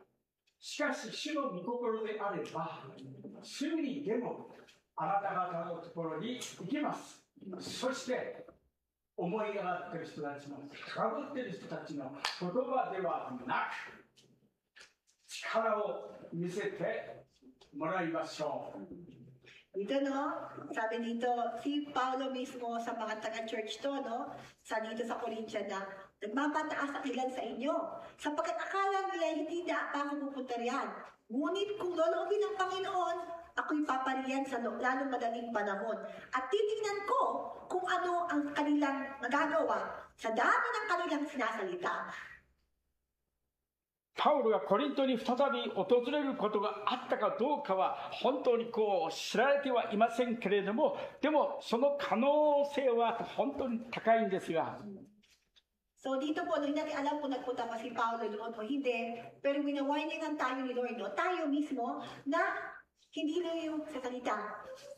しかし、主の御心であれば、すぐにでもあなた方のところに行きます。そして、思い上がっている人たちの、かぶっている人たちの言葉ではなく、力を見せてもらいましょう。Dito, no? Sabi dito, si Paulo mismo sa mga taga-church to, no? Dito sa Corinthian na, nagmapataas ang ilan sa inyo. Sapagkat akala nila hindi na pa ako pupunta riyan. Ngunit kung loloobin ng Panginoon, ako'y papariyan sa lalong madaling panahon. At titingnan ko kung ano ang kanilang magagawa sa dami ng kanilang sinasalita. パウロがコリントに再び訪れることがあったかどうかは本当に知られてはいませんけれども、でもその可能性は本当に高いんですが。So dito po, hindi natin alam kung nagpunta pa si Paulo doon o hindi, pero winawarningan tayo ni Lord, no? Tayo mismo na hindi na yung sa salita.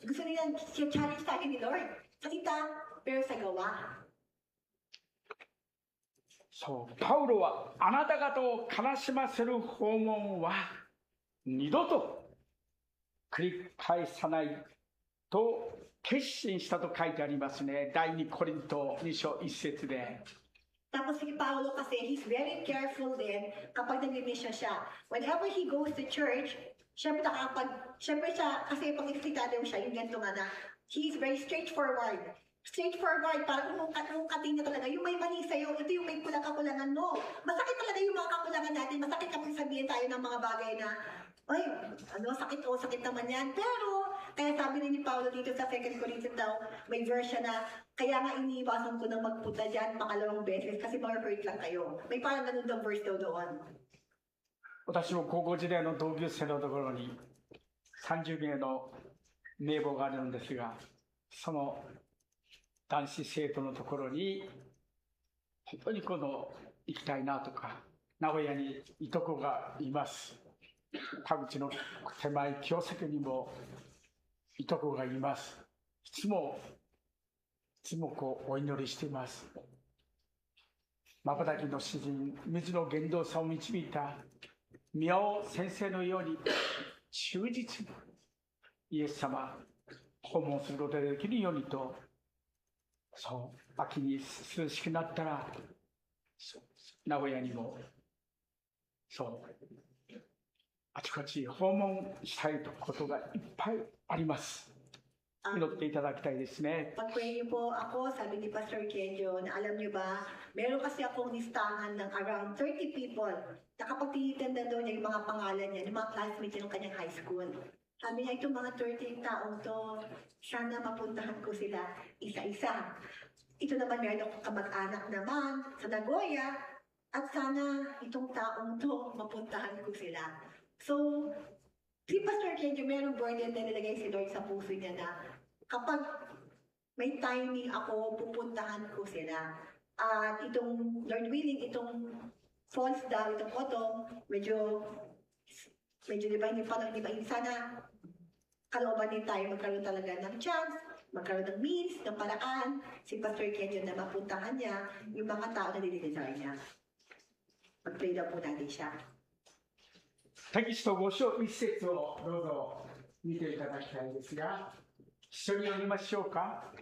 Gusto nilang challenge tayo ni Lord. Salita, pero sa gawa. そう、パウロはあなた方を悲しませる訪問は二度と繰り返さないと決心したと書いてありますね。第2コリント2章1節で。Tapos si Paulo kasi, he's very careful din kapag nag-mission siya. Whenever he goes to church, syempre siya, kasi pag iksitado siya, yung ganito nga na, he's very straightforward. Straightforward, parang umungkatin niya talaga, yung may mali sa'yo, ito yung may kulang-kakulangan mo. Masakit talaga yung mga kakulangan natin, masakit kapag sabihin tayo ng mga bagay na, ay, sakit naman yan. Pero, kaya sabi rin ni Paulo dito sa 2 Corinthians daw, may version na, kaya nga iniiwasan ko na magpunta dyan pakalawang beses kasi ma-hurt lang kayo. May parang ganun daw verse daw doon. 私も高校時代の同級生のところに30名の名簿があるんですが、その男子生徒のところに本当に行きたいなとか、名古屋にいとこがいます。田口の手前清崎にもいとこがいます。いつもお祈りしています。瞬きの詩人、水の原動さを導いた宮尾先生のように忠実にイエス様訪問することができるようにと、そう秋に涼しくなったら名古屋にもあちこち訪問したいことがいっぱいあります。祈っていただきたいですね。Pag-pray niyo po ako, sabi ni Pastor Kenjo, na alam niyo ba, meron kasi akong listahan ng around 30 people na kapag tinitindan daw niya yung mga pangalan niya, yung mga classmates niya ng kanyang high school. Sabi niya, itong mga 13 taong to, sana mapuntahan ko sila isa-isa. Ito naman, meron akong kamag-anak naman sa Nagoya, at sana itong taong to, mapuntahan ko sila. So, si Pastor Kenjo, merong burden na nilagay si Lord sa puso niya na kapag may timing ako, pupuntahan ko sila. At itong, Lord willing, itong falls daw, itong autumn, medyo di ba, hindi pa sana kalooban din tayo magkaroon talaga ng chance, magkaroon ng means, ng paraan, si Pastor Kenyon na mapuntahan niya yung mga tao na nililizar niya. Mag-pray daw po natin siya. テキスト5章1節をどうぞ見ていただきたいんですが、一緒に読みましょうか。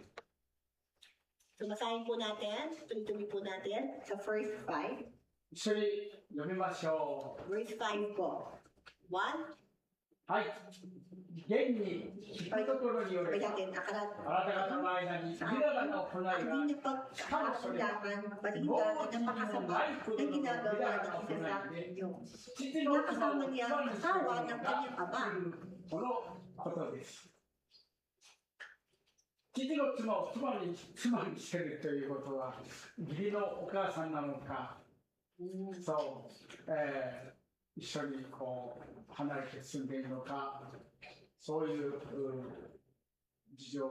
Sumasahin po natin, tuloy-tuloy po natin sa verse 5. 一緒に読みましょう。 Verse 5 po. 1, はい。現に聞くところによれ sabay ば、 natin, akalat. あなた方の間に皆々の行いが Ang hindi napagkakasundakan, balita na napakasama na ginagawa ng isa sa inyo. 父の妻 Nakasama を niya ang asawa ng kanyang ama. このことです。父の妻を妻にしてるということは、義理のお母さんなのか、そう、一緒にこう離れて住んでいるのか、そういう事情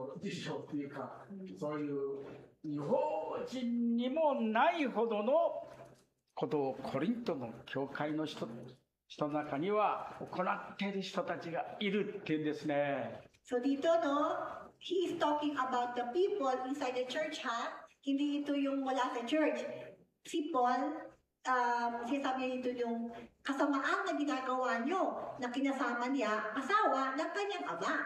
っていうか、そういう違法人にもないほどのことをコリントの教会の人の中には行っている人たちがいるっていうんですね。 So dito, no, he is talking about the people inside the church, ha? Hindi ito yung wala sa church. Si Paul, sinasabi niya dito yung kasamaan na ginagawa nyo na kinasama niya asawa ng kanyang ama.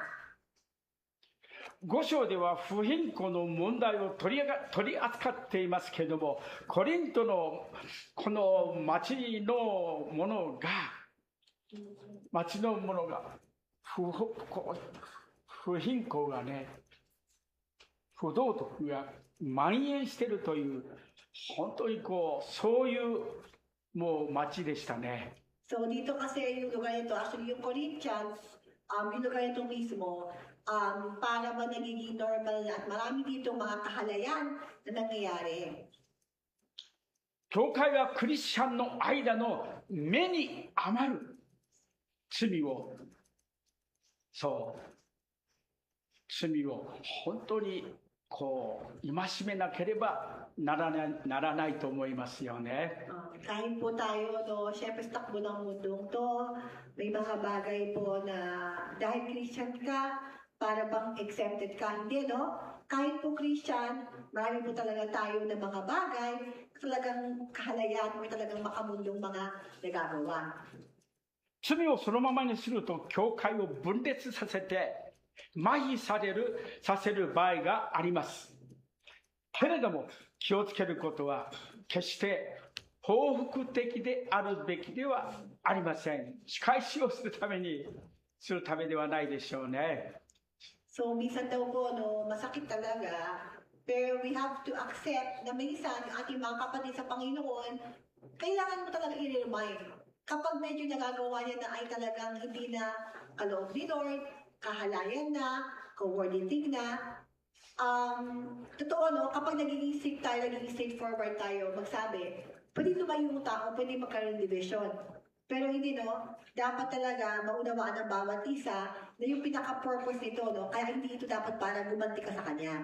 5章では不貧困の問題を取り扱っていますけれども、コリントのこの町のものが不貧困がね、不道徳が蔓延しているという、本当にそういうもう町でしたね。 So dito kasi yung lugar nito, actually yung Corinthians, yung lugar nito mismo, para ba nagiging normal na at marami dito mga kahalayan na nangyayari. 教会はクリスチャンの間の目に余る罪を本当に戒めなければならないと思いますよね。 Kahit po tayo, no, syempre sa takbo ng mundong to, may mga bagay po na dahil Christian ka, para bang exempted ka, hindi, no? Kahit po Christian, marami po talaga tayo ng mga bagay, talagang kahalayan, may talagang makamundong mga nagagawa. 罪をそのままにすると教会を分裂させて麻痺させる場合があります。けれども気をつけることは決して報復的であるべきではありません。仕返しをするためではないでしょうね。 So, minsan daw po, no, masakit talaga, pero we have to accept na minsan yung ating mga kapatid sa Panginoon, kailangan mo talaga i-remind. Kapag medyo nagagawa niya na ay talagang hindi na kaloob ni Lord, kahalayan na, coordinating na, totoo, no, kapag nagiging straightforward tayo, magsabi, pwede lumayo yung tao, pwede magkaroon division. Pero hindi, no, dapat talaga maunawaan ng bawat isa na yung pinaka-purpose nito, no, kaya hindi ito dapat para gumanti ka sa kanya.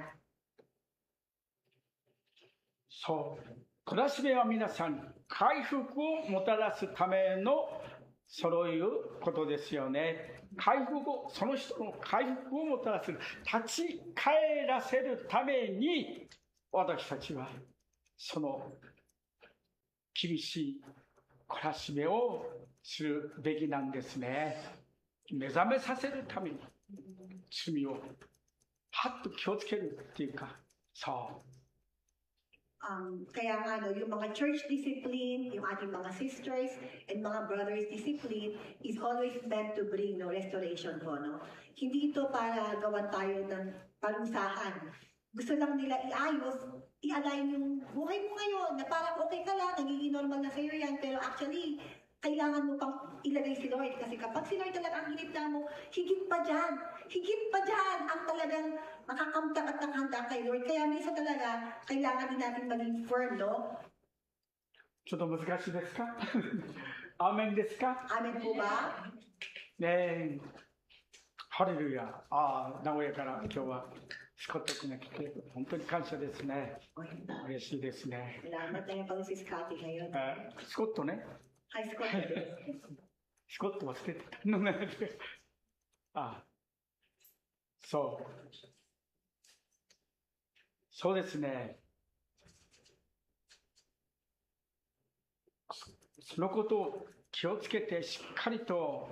そう、懲らしめは皆さん回復をもたらすためのそういうことですよね。その人の回復をもたらす、立ち返らせるために私たちはその厳しい懲らしめをするべきなんですね。目覚めさせるために罪をはっと気をつけるっていうか、そう。 Kaya nga, no, yung mga church discipline, yung ating mga sisters and mga brothers discipline is always meant to bring, no, restoration po, no. Hindi ito para gawan tayo ng parusahan. Gusto lang nila i-align yung buhay mo ngayon na parang okay ka lang, nagiging normal na sa'yo yan, pero actually, kailangan mo pang ilagay si Lord. Kasi kapag si Lord talaga ang hinipna mo, higit pa dyan ang talagang makakamtak at nakahanda kay Lord. Kaya minsan talaga, kailangan din natin maging firm, no? ちょっと難しいですかアーメンですか Amen po ba? ねえ、ハレルヤ。名古屋から今日はスコット君が来て、本当に感謝ですね。嬉しいですね。 Salamat na yung pang si Scotty ngayon. スコットね。 Hi, Scotty. スコット忘れてたのね。そうですね。そのことを気をつけてしっかりと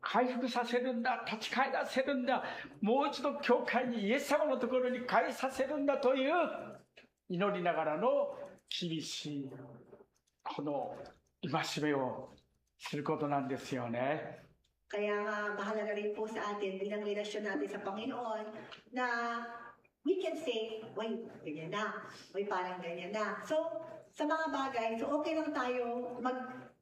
回復させるんだ、立ち返らせるんだ、もう一度教会にイエス様のところに帰させるんだという祈りながらの厳しいこの戒めをすることなんですよね。 Kaya nga, mahalaga rin po sa atin bilang relasyon natin sa Panginoon na we can say, wait, ganyan na. Wait, parang ganyan na. So, sa mga bagay, so okay lang tayo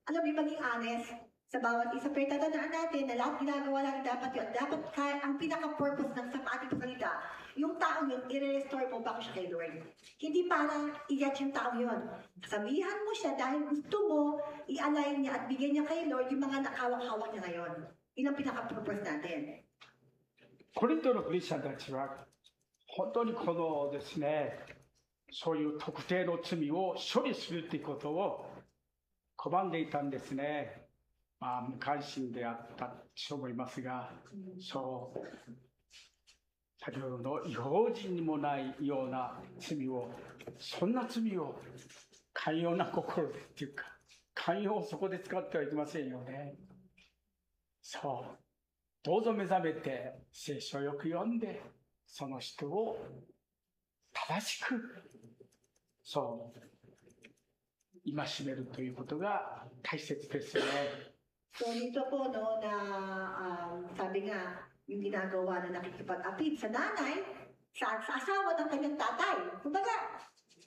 maging honest sa bawat isa. Pero tatandaan natin na lahat ginagawa natin dapat yun. Dapat ang pinaka-purpose ng sa ating pagsalita, yung taong yun, i-restore mo back siya kay Lord. Hindi para i-judge yung taong yun. Sabihan mo siya dahil gusto mo i-align niya at bigyan niya kay Lord yung mga nakawak-hawak niya ngayon. Yun ang pinaka-purpose natin. コリントのクリスチャンたちは本当にこのですね、そういう特定の罪を処理するということを拒んでいたんですね。無関心であったと思いますが、そう先ほどの違法人にもないような罪を、そんな罪を寛容な心でっていうか、寛容をそこで使ってはいけませんよね。そう、どうぞ目覚めて聖書をよく読んで、その人を正しく戒めるということが大切ですよね。 So dito po no na sabi nga yung ginagawa na nakikipag-apid sa nanay sa asawa ng kanyang tatay. Kumbaga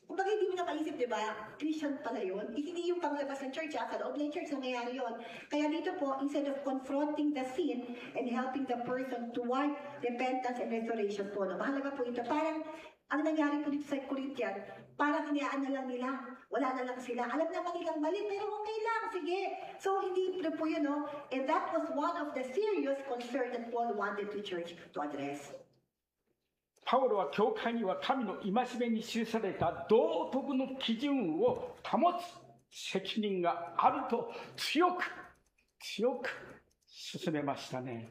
hindi mo napaisip, di ba? Christian pala yun. Hindi yung panglabas ng church, sa loob ng church nangyayari yun. Kaya dito po, instead of confronting the sin and helping the person toward repentance and restoration po, no? Mahalaga po ito. Parang ang nangyari po dito sa Corinthian, parang hinayaan na lang nila. Wala na lang sila. Alam naman nilang mali, pero okay lang, sige. So, hindi po yun, no? And that was one of the serious concerns that Paul wanted the church to address. パウロは教会には神の戒めに記された道徳の基準を保つ責任があると強く進めましたね。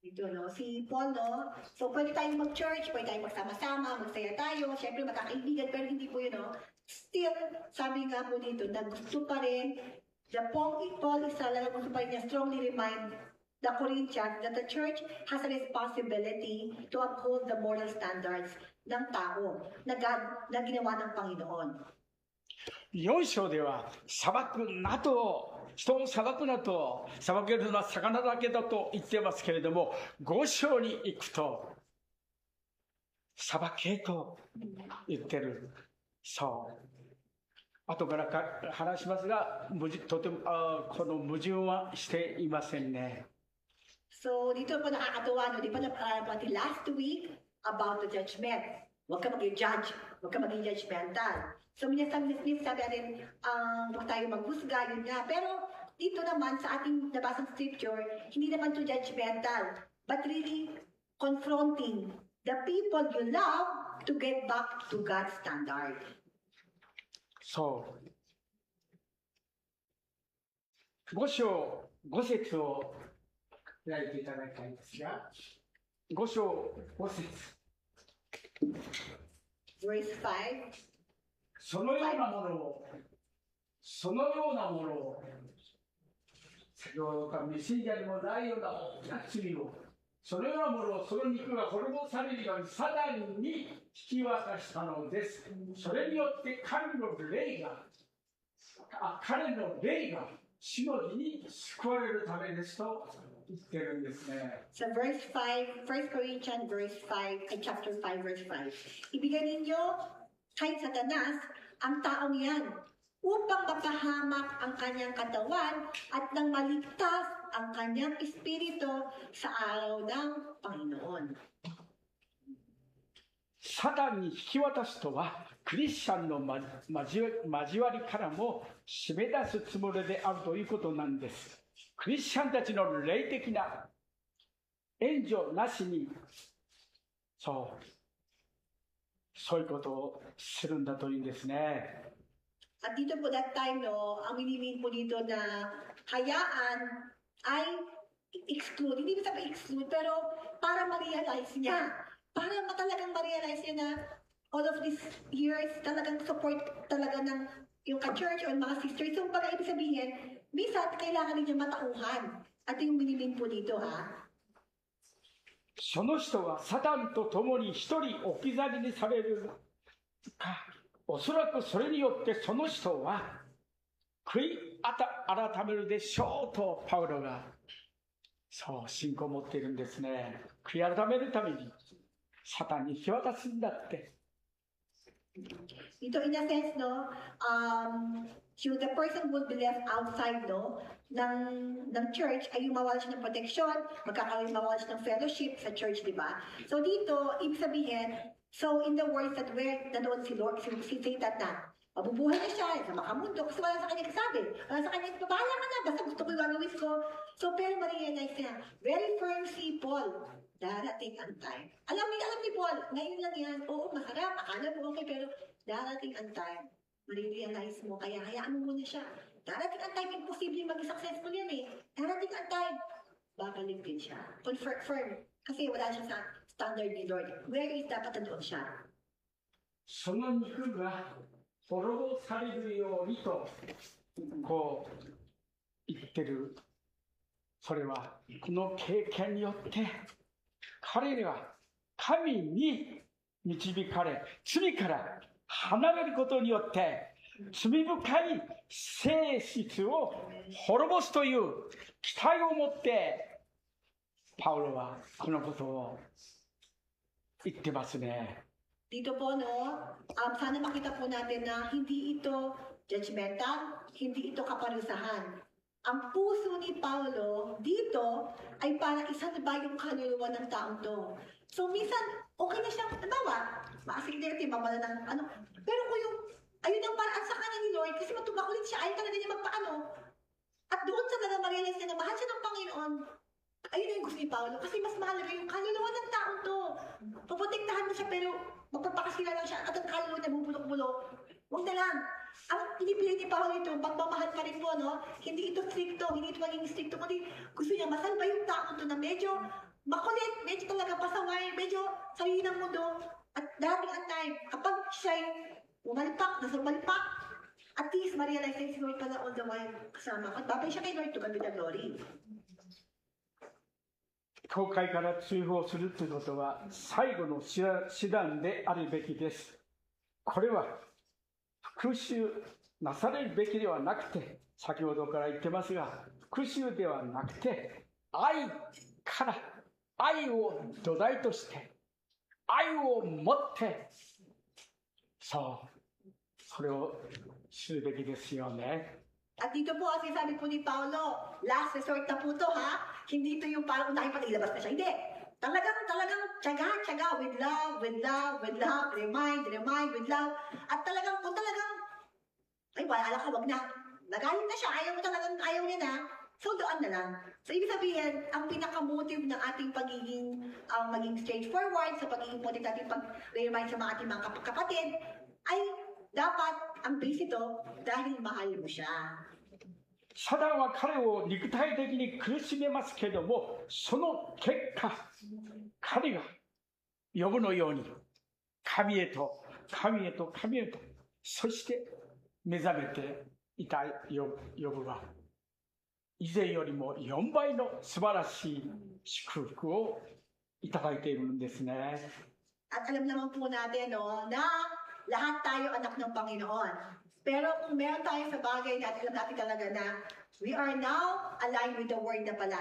Dito, no? Si Paul, no? So, pwede tayong mag-church, pwede tayong magsama-sama, magsaya tayo, syempre magkakaibigan, pero hindi po yun, no? Still, sabi nga po dito, na gusto pa rin, Paul is gusto pa rin niya strongly remind the Corinthians that the church has a responsibility to uphold the moral standards ng tao na ginawa ng Panginoon. 4章では裁くなと、人を裁くなと、裁けるのは魚だけだと言ってますけれども、5章に行くと裁けと言ってる。そう後から話しますが、とてもこの矛盾はしていませんね。 So, dito po nakakatuwa, no? Di ba pati last week about the judgment. Huwag ka mag-judge, huwag ka maging judgmental. So, minsan sabi natin, huwag tayo maghusga, yun nga. Pero, dito naman sa ating nabasang scripture, hindi naman to judgmental, but really confronting the people you love to get back to God's standard. そう。5章、5節を開いていただきたいんですが、5章、5節。Verse 5. そのようなものを、先ほどからメッセンジャーにもないような罪を、そのようなものをその肉が滅ぼされるようにサタンに引き渡したのです。それによって彼の霊が死の日に救われるためですと言ってるんですね。So verse 5, 1 Corinthians chapter 5 verse 5. Ibigay ninyo kay Satanas ang taong yan upang mapahamak ang kanyang katawan at nang maligtas ang kanyang espiritu sa araw ng Panginoon. サタンに引き渡すとは、クリスチャンの交わりからも締め出すつもりであるということなんです。クリスチャンたちの霊的な援助なしに、そういうことをするんだというんですね。 At dito po that time, no, ang minimin po dito na hayaan ay exclude. Hindi ba sabi exclude, pero para ma-realize niya. Para talagang ma-realize niya na all of these years, talagang support talaga ng yung ka-church o mga sisters. So, para ibig sabihin, minsan kailangan din niya matauhan. At yung minimin po dito, ha? その人はサタンと共に一人置き去りにされるか。 おそらくそれによってその人は悔い改めるでしょうとパウロがそう信仰を持っているんですね。悔い改めるためにサタンに引き渡すんだって。 Ito in a sense, no, the person would be left outside, no, ng church ay yung mawala siya ng protection, mawala siya ng fellowship sa church, di ba? So dito, ibig sabihin, so in the words that where nanood si Lord, si Satan na, mabubuhay na siya sa makamundo kasi wala sa kanya kasabi. Wala sa kanya, bahala ka na, basta gusto ko yung gagawin ko. So pero ma-realize niya, very firm si Paul, darating ang time. Alam ni Paul, ngayon lang yan, oo, masarap, akala mo okay, pero darating ang time. Ma-realize mo, kaya hayaan mo muna siya. Darating ang time, imposible maging successful yan eh. Darating ang time, babalik din siya. Confirm, kasi wala siya sa standard ni Lord. Where is dapat nandoon siya? その肉が滅ぼされるようにとこう言ってる。それはこの経験によって彼らは神に導かれ、罪から離れることによって罪深い性質を滅ぼすという期待を持ってパウロはこのことを言ってますね。 Dito po, no, sana makita po natin na hindi ito judgmental, hindi ito kaparusahan. Ang puso ni Paulo dito ay para isalba yung kaluluwa ng taong to. So, minsan, okay na siyang, nabawa, ma-accidente, mamala ng ano. Pero kung yung, ayun ang paraan sa kanya ni Lord, kasi matumakulit siya, ayaw talaga niya magpaano. At doon sa talaga ma-realize niya na mahal siya ng Panginoon, ayun yung gusto ni Paulo. Kasi mas mahalaga yung kaluluwa ng taong to. Puprotektahan mo siya, pero magpapakasilala siya at ang kaluluwa niya bubulok-bulok. Huwag na lang. Ang pinipilit ni Paulo ito, pagmamahal pa rin po, no? Hindi ito stricto, hindi ito maging stricto, kundi gusto niya masalba yung taong to na medyo makulit, medyo talaga pasaway, medyo sarili ng mundo. At darating ang time, kapag siya'y umalpak, nasa umalpak, at least ma-realize na si Lord pala all the while kasama. At babay siya kay Lord to God be the glory. 教会から追放するということは最後の手段であるべきです。これは復讐なされるべきではなくて、先ほどから言ってますが、復讐ではなくて、愛から愛を土台として、愛を持って、それをするべきですよね。 At dito po, kasi sabi po ni Paulo, last resort na po to, ha? Hindi ito yung parang unahin pa ilabas na siya. Hindi. Talagang tiyaga, with love, remind, with love. At talagang, kung talagang, ay, wala ka, wag na. Nagalit na siya, ayaw niya na. So, doon na lang. So, ibig sabihin, ang pinaka-motive ng ating pagiging, maging straightforward, sa pagiging motive natin pag-remind sa mga ating mga kapatid, ay dapat ang base ito dahil mahal mo siya. サタンは彼を肉体的に苦しめますけども、その結果、彼が呼ぶのように神へと、そして目覚めていた呼ぶは、以前よりも4倍の素晴らしい祝福をいただいているんですね。 At alam naman po natin, no, na lahat tayo anak ng Panginoon. Pero kung meron tayo sa bagay na alam natin talaga na we are now aligned with the word na pala.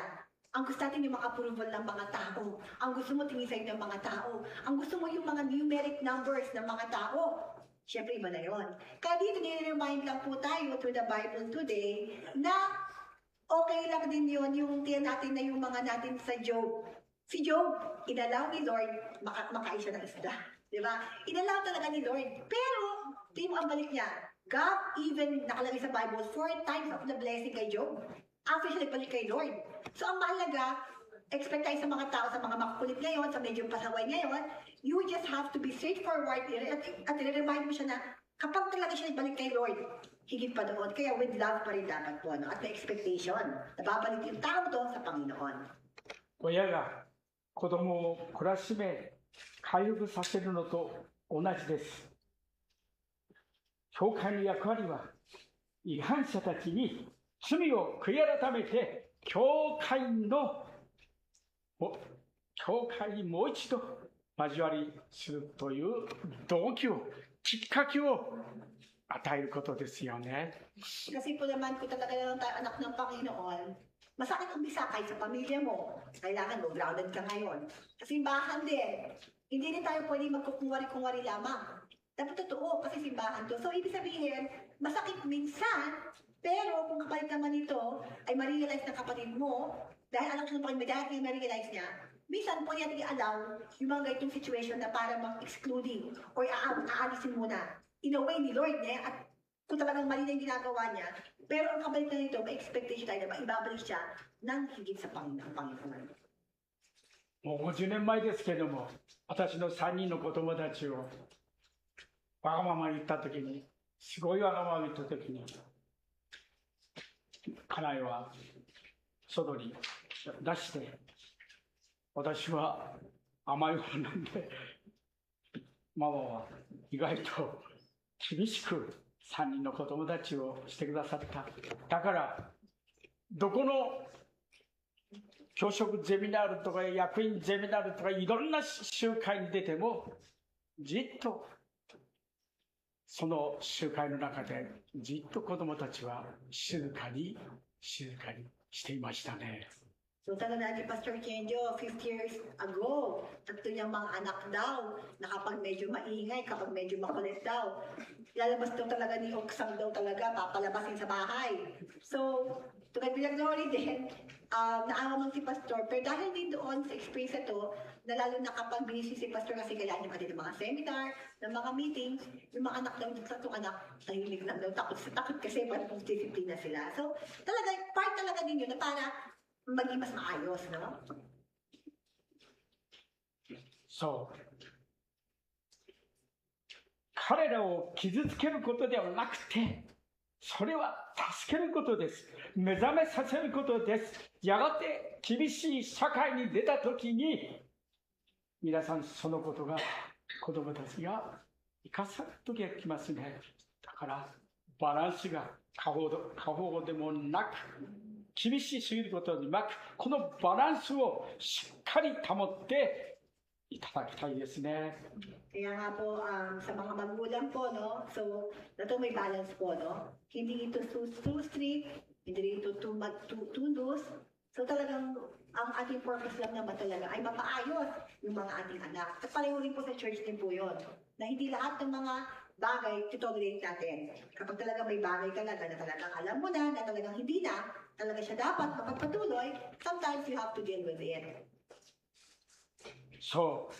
Ang gusto natin yung maka-approval ng mga tao. Ang gusto mo tinisay ng mga tao. Ang gusto mo yung mga numeric numbers ng mga tao. Siyempre, iba na yun. Kaya dito, nire-remind lang po tayo through the Bible today na okay lang din yun, yung tiyan natin na yung mga natin sa Job. Si Job, inalaw ni Lord, makain siya ng isda. Diba? Inalaw talaga ni Lord. Pero, tingin mo ang balik niya. God even nakalagay sa Bible 4 times of the blessing kay Job after siya nagbalik kay Lord. So, ang mahalaga, expect tayo sa mga tao, sa mga makukulit ngayon, sa medyo pasaway ngayon, you just have to be straightforward at i-remind mo siya na kapag talaga siya nagbalik kay Lord, higit pa doon. Kaya with love pa rin dapat po, no? At may expectation. Nababalik yung tao doon sa Panginoon. 親が子供を懲らしめ回復させるのと同じです。教会の役割は違反者たちに罪を悔い改めて教会にもう一度交わりするという動機をきっかけを与えることですよね。 Kasi po naman, kung talaga lang tayo anak ng Panginoon, masakit ang bisa kahit sa pamilya mo. Kailangan mo, grounded ka ngayon. Kasi simbahan din. Hindi rin tayo pwede magkukunwari-kunwari lamang. Dapat totoo, kasi simbahan to. So, ibig sabihin, masakit minsan, pero kung kapalit naman ito, ay ma-realize ng kapatid mo, dahil alam ko ng dahil ma-realize niya, minsan po natin i-allow yung mga ganitong situation na para mag-excluding or aalisin muna. In a way ni Lord niya, at kung talagang mali na yung ginagawa niya, pero ang kapalit na nito, may expectation tayo na maibabalik siya ng higit sa Panginoon. もう50年前ですけども、私の3人の子供たちをわがまま言ったときに、すごいわがまま言ったときに、家内は外に出して、私は甘い方なんで、ママは意外と厳しく3人の子供たちをしてくださった。だから、どこの教職ゼミナールとか役員ゼミナールとかいろんな集会に出ても、じっとその集会の中でじっと子供たちは静かにしていましたね。 So talaga natin, Pastor Kenjo, 50 years ago, tatlo niyang mga anak daw, na kapag medyo maingay, kapag medyo makulit daw, lalabas daw talaga ni Oksang daw talaga, papalabasin sa bahay. So, to God be the glory din, naawa man si Pastor, pero dahil din doon sa experience na to, na lalo na kapag binisip si Pastor kasi kailangan niya pati ng mga seminar, ng mga meetings, yung mga anak daw, yung tatlong anak, tahimik lang daw, takot kasi parang disiplina sila. So, talaga, part talaga din yun na para maging mas maayos, no? そう。彼らを傷つけることではなくて、それは助けることです。目覚めさせることです。やがて厳しい社会に出たときに、皆さんそのことが子供たちが生かされるときが来ますね。だからバランスが過保護でもなく、厳しすぎることになく、このバランスをしっかり保っていただきたいですね。 Kaya nga po, sa mga magulang po, no? So, ito may balance po, no? Hindi ito too strict, hindi ito too loose. So, talagang ang ating purpose lang naman talaga ay mapaayos yung mga ating anak. At pareho rin po sa church din po yun, na hindi lahat ng mga bagay tutolerate natin. Kapag talaga may bagay talaga na talagang alam mo na talagang hindi na, talaga siya dapat mapagpatuloy, sometimes you have to deal with it. そう。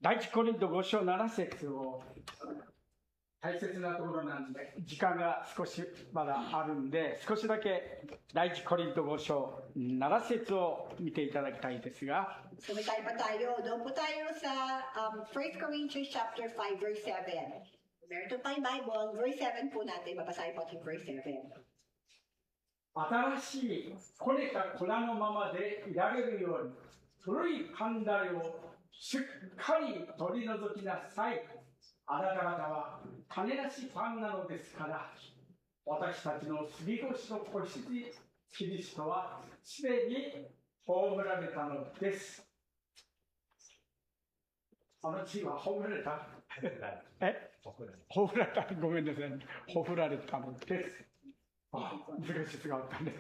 第一コリント5章7節を大切なところなんで、時間が少しまだあるんで、少しだけ第一コリント5章7節を見ていただきたいですが、 So may tayo pa tayo. Doon po tayo sa 1 Corinthians chapter 5 verse 7. Meron tayong Bible, verse 7 po natin. Babasahin po ating verse 7. 新しいこねた粉のままでいられるように、古いカンダレをしっかり取り除きなさい。あなた方は種なしパンなのですから、私たちの杉越の子羊キリストはすでに葬られたのです。あの地は葬られた葬られた。ごめんなさい。葬られたのです。難しいがあったね。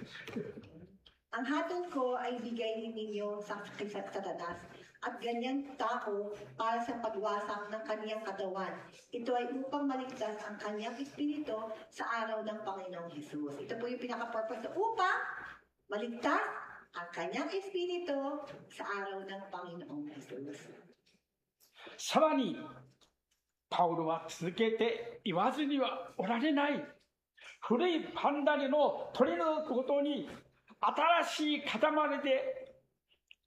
Ang hatol ko ay bigay ninyo sa Satanas at ganyang tao para sa pagwasak ng kaniyang katawan. Ito ay upang maligtas ang kaniyang espiritu sa araw ng Panginoong Hesus. Ito po yung pinaka-purpose upang maligtas ang kanyang espiritu sa araw ng Panginoong Hesus. さらにパウロは続けて言わずにはおられない。古いパンダリの取り除くことに新しい塊で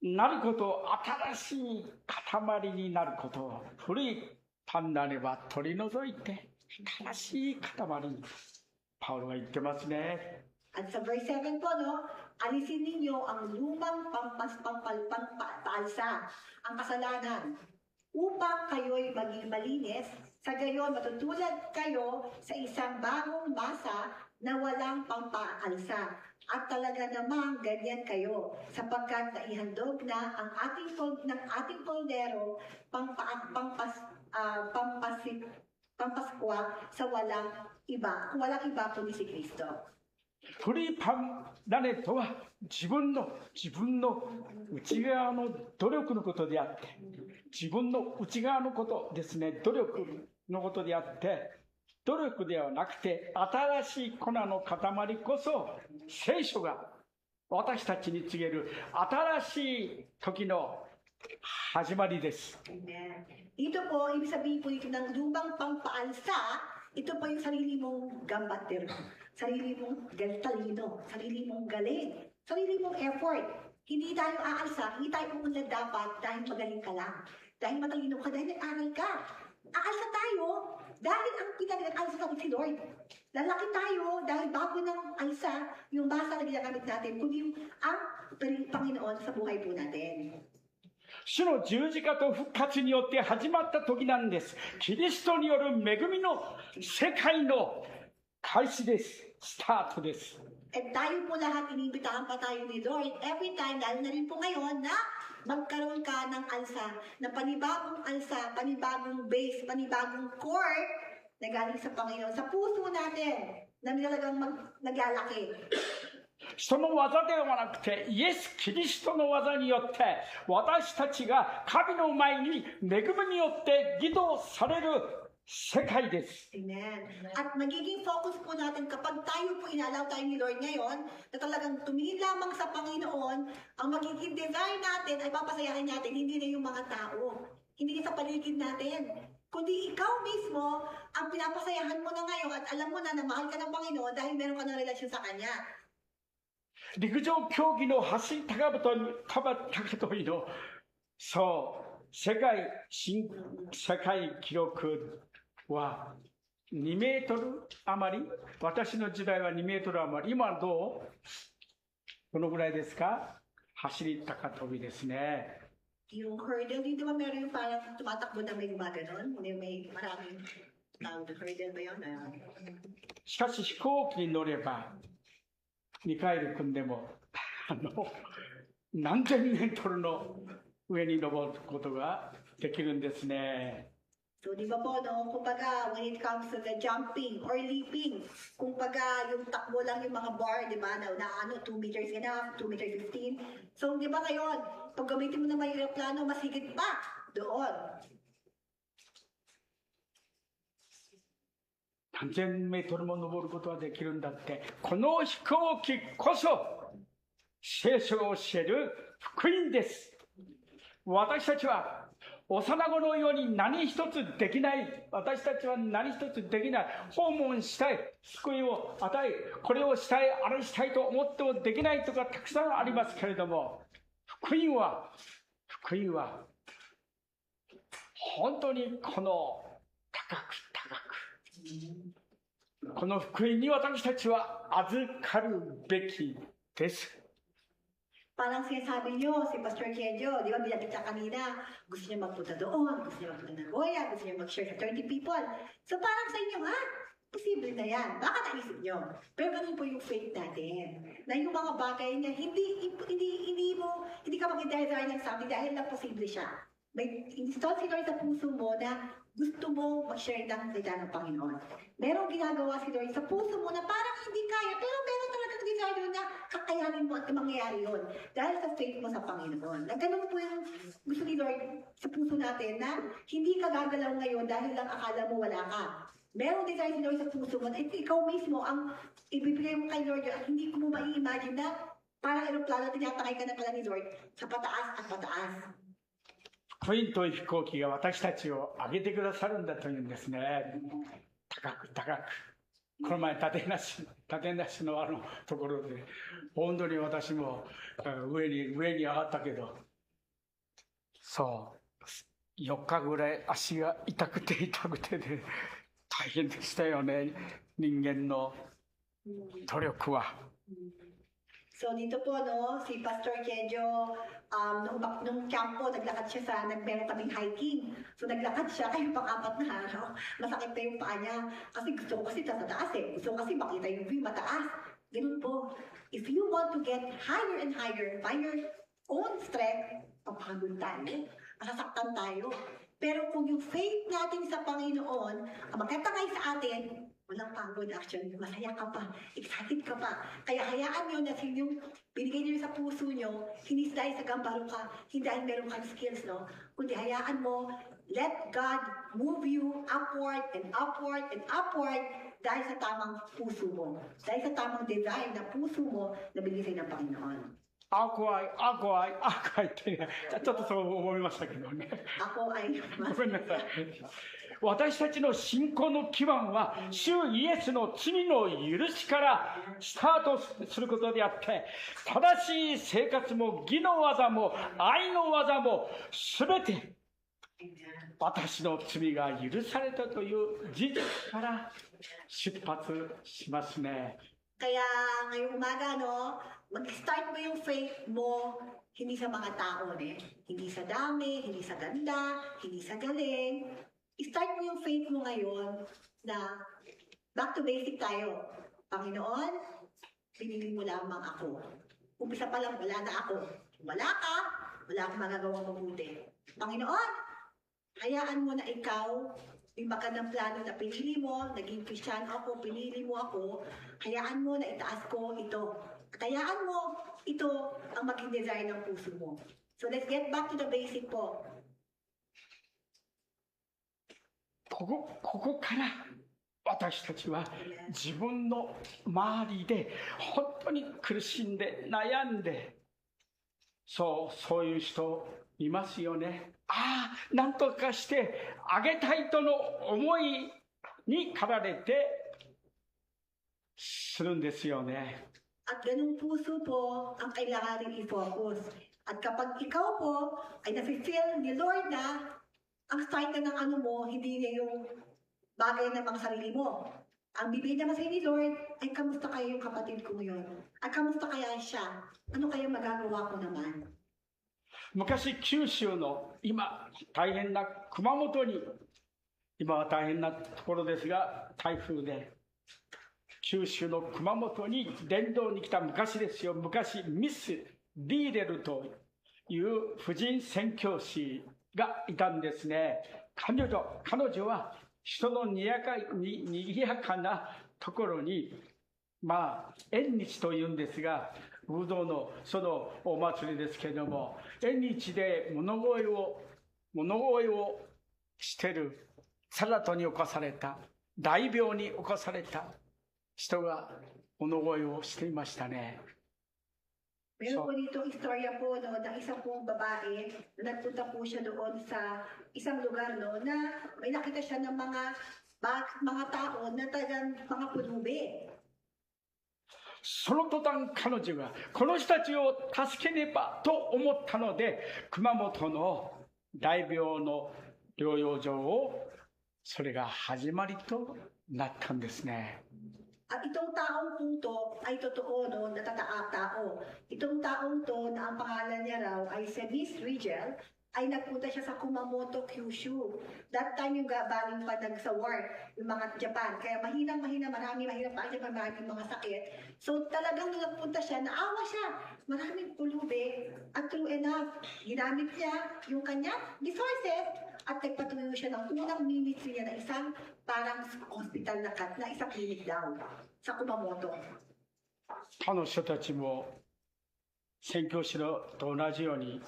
なること、新しい塊になること、古いパンダリは取り除いて新しい塊に。パウロが言ってますね。 At sa verse 7 po, no, alisin ninyo ang lumang paalsa, ang kasalanan, upang kayo'y maging malinis, sa gayon matutulad kayo sa isang bagong masa na walang pampaalsa. At talaga namang ganyan kayo, sapagkat naihandog na ang ating poldero pampaskwa sa walang iba kundi si Kristo. 古いパンダネとは自分の内側の努力のことであって、自分の内側のことですね、努力のことであって、努力ではなくて新しい粉の塊こそ聖書が私たちに告げる新しい時の始まりです。 Ito po, ibig sabihin po ito ng lumang pampaalsa, ito po yung sarili mong gambater, sarili mong talino, sarili mong galing, sarili mong effort. Hindi tayo aalsa, hindi tayo pumunta dapat dahil magaling ka lang, dahil matalino ka, dahil nag-aral ka. Aalsa tayo dahil ang pinag-aalsa natin si Lord. Lalaki tayo dahil bago ng alsa, yung basa na ginagamit natin, kundi ang Panginoon sa buhay po natin. 主の十字架と復活によって始まった時なんです。キリストによる恵みの世界の開始です。スタートです。 At tayo po lahat, inibitahan pa tayo ni Lord every time, lalo na rin po ngayon, na magkaroon ka ng alsa, na panibagong alsa, panibagong base, panibagong core na galing sa Panginoon, sa puso natin, na talagang naglalaki. 人の技ではなくてイエス・キリストの技によって私たちが神の前に恵みによって義とされる世界です。 Amen. At magiging focus po natin kapag tayo po inalaw tayo ni Lord ngayon, na talagang tumingin lamang sa Panginoon, ang magiging desire natin ay papasayahin natin, hindi na yung mga tao, hindi na sa paligid natin, kundi ikaw mismo ang pinapasayahan mo na ngayon at alam mo na na mahal ka ng Panginoon dahil meron ka ng relasyon sa Kanya. 陸上競技の走り高跳びの世界記録は2メートル余り、私の時代は2メートル余り、今どのぐらいですか？走り高跳びですね。 Yung hurdle, hindi ba meron yung parang tumatakbo na may gumaganon? May maraming hurdle ba yun? しかし飛行機に乗ればミカエル君でも何千メートルの上に登ることができるんですね。 So, di ba po, no? Kumbaga, when it comes to the jumping or leaping, kumbaga, yung takbo lang yung mga bar, di ba, na 2 meters enough, 2 meters 15. So, di ba ngayon, pag gamitin mo na may aeroplano, mas higit pa doon. 何千メートルも登ることができるんだって、この飛行機こそ聖書が教える福音です。私たちは幼子のように何一つできない、私たちは何一つできない、訪問したい、救いを与え、これをしたい、あれしたいと思ってもできないとかたくさんありますけれども、福音は本当にこの高くこの福音に私たちは預かるべきです。 Parang sinasabi niyo, si Pastor Kenjo, di ba bilabit siya kanina, gusto niya magpunta doon, gusto niya magpunta ng Nagoya, gusto niya mag-share sa 30 people. So parang sa inyo, posible na yan. Baka naisip niyo. Pero ganun po yung faith natin. Na yung mga bagay na hindi ka mag-desire ng something dahil na posible siya. May install si Lord sa puso mo na gusto mo mag-share ng salita ng Panginoon. Merong ginagawa si Lord sa puso mo na parang hindi kaya, pero meron talagang desire senaryo na kakayanin mo at mangyayari yun. Dahil sa faith mo sa Panginoon. Na ganun po yung gusto ni Lord sa puso natin na hindi ka gagalaw ngayon dahil lang akala mo wala ka. Meron desire si Lord sa puso mo at ikaw mismo ang ibibigay mo kay Lord at hindi mo mai-imagine na parang aeroplano tinatangay ka na pala ni Lord sa pataas at pataas. ポイント飛行機が私たちを上げてくださるんだというんですね。高く高く。この前立てなしのところで、本当に私も上に上がったけど、そう、4日ぐらい足が痛くてで、大変でしたよね、人間の努力は。So dito po, no, si Pastor Kedyo, nung camp po, naglakad siya meron kaming hiking. So naglakad siya kahit pang-4 na araw. Masakit na yung paa niya. Kasi gusto ko kasi sa taas eh. Gusto ko kasi makita yung view mataas. Ganun po. If you want to get higher and higher by your own strength, papagod tayo. Masasaktan tayo. Pero kung yung faith natin sa Panginoon, ang magkatangay sa atin, walang pagod action, masaya ka pa, excited ka pa. Kaya hayaan nyo na yung binigay nyo sa puso nyo, hindi dahil sa gambaro ka, hindi dahil meron kang skills, no? Kundi hayaan mo, let God move you upward and upward and upward dahil sa tamang puso mo. Dahil sa tamang desire na puso mo na binigay sa'yo ng Panginoon. 怖いってね、ちょっとそう思いましたけどね。Ako ay ごめんなさい。私たちの信仰の基盤は、主イエスの罪の許しからスタートすることであって、正しい生活も義の技も愛の技もすべて私の罪が許されたという事実から出発しますね。Kaya ngayong umaga, no, mag-start mo yung faith mo, hindi sa mga tao, hindi sa dami, hindi sa ganda, hindi sa galing. I-start mo yung faith mo ngayon na back to basic tayo. Panginoon, pinili mo lamang ako. Umpisa pa lang, wala na ako. Wala ka, wala akong magagawang mabuti. Panginoon, hayaan mo na ikaw, yung magandang plano na pinili mo, naging Christian ako, pinili mo ako, hayaan mo na itaas ko ito. At hayaan mo, ito ang maging desire ng puso mo. So let's get back to the basic po. ここから私たちは自分の周りで本当に苦しんで悩んで、そういう人いますよね。なんとかしてあげたいとの思いに駆られてするんですよね。 At ganung puso po ang kailangan rin i-focus. At kapag ikaw po ay nafe-feel ni Lord na ang start na ng mo, hindi niya yung bagay ng mga sarili mo. Ang bibigay naman sa'yo ni Lord ay kamusta kaya yung kapatid ko ngayon? At kamusta kaya siya? Ano kaya magagawa ko naman? 昔九州の今大変な熊本に、今は大変なところですが、台風で九州の熊本に伝道に来た昔ですよ。昔ミス・リーレルという婦人宣教師がいたんですね。彼女は人のにぎやかなところに、縁日というんですが、武道のそのお祭りですけれども、縁日で物乞いをしてる、サラトに侵された、大病に侵された人が物乞いをしていましたね。 Meron po dito istorya po, no, ng isang pong babae na nagpunta po siya doon sa isang lugar, no, na may nakita siya ng mga tao na tagang mga pulubi. その途端彼女がこの人たちを助けねばと思ったので、熊本の大病の療養所をそれが始まりとなったんですね。 At itong taong po to ay totoo, no, tao. Itong taong to na ang pangalan niya raw ay si Miss Rigel, ay nagpunta siya sa Kumamoto, Kyushu. That time yung galing pa sa war, yung mga Japan. Kaya mahirap pa siya, maraming mga sakit. So talagang nagpunta siya, naawa siya. Maraming pulubi. At true enough, ginamit niya yung kanyang resources at nagpatuloy siya ng unang ministry niya na isang parang hospital na isang clinic daw sa Kumamoto. 他の人たちも宣教師のと同じように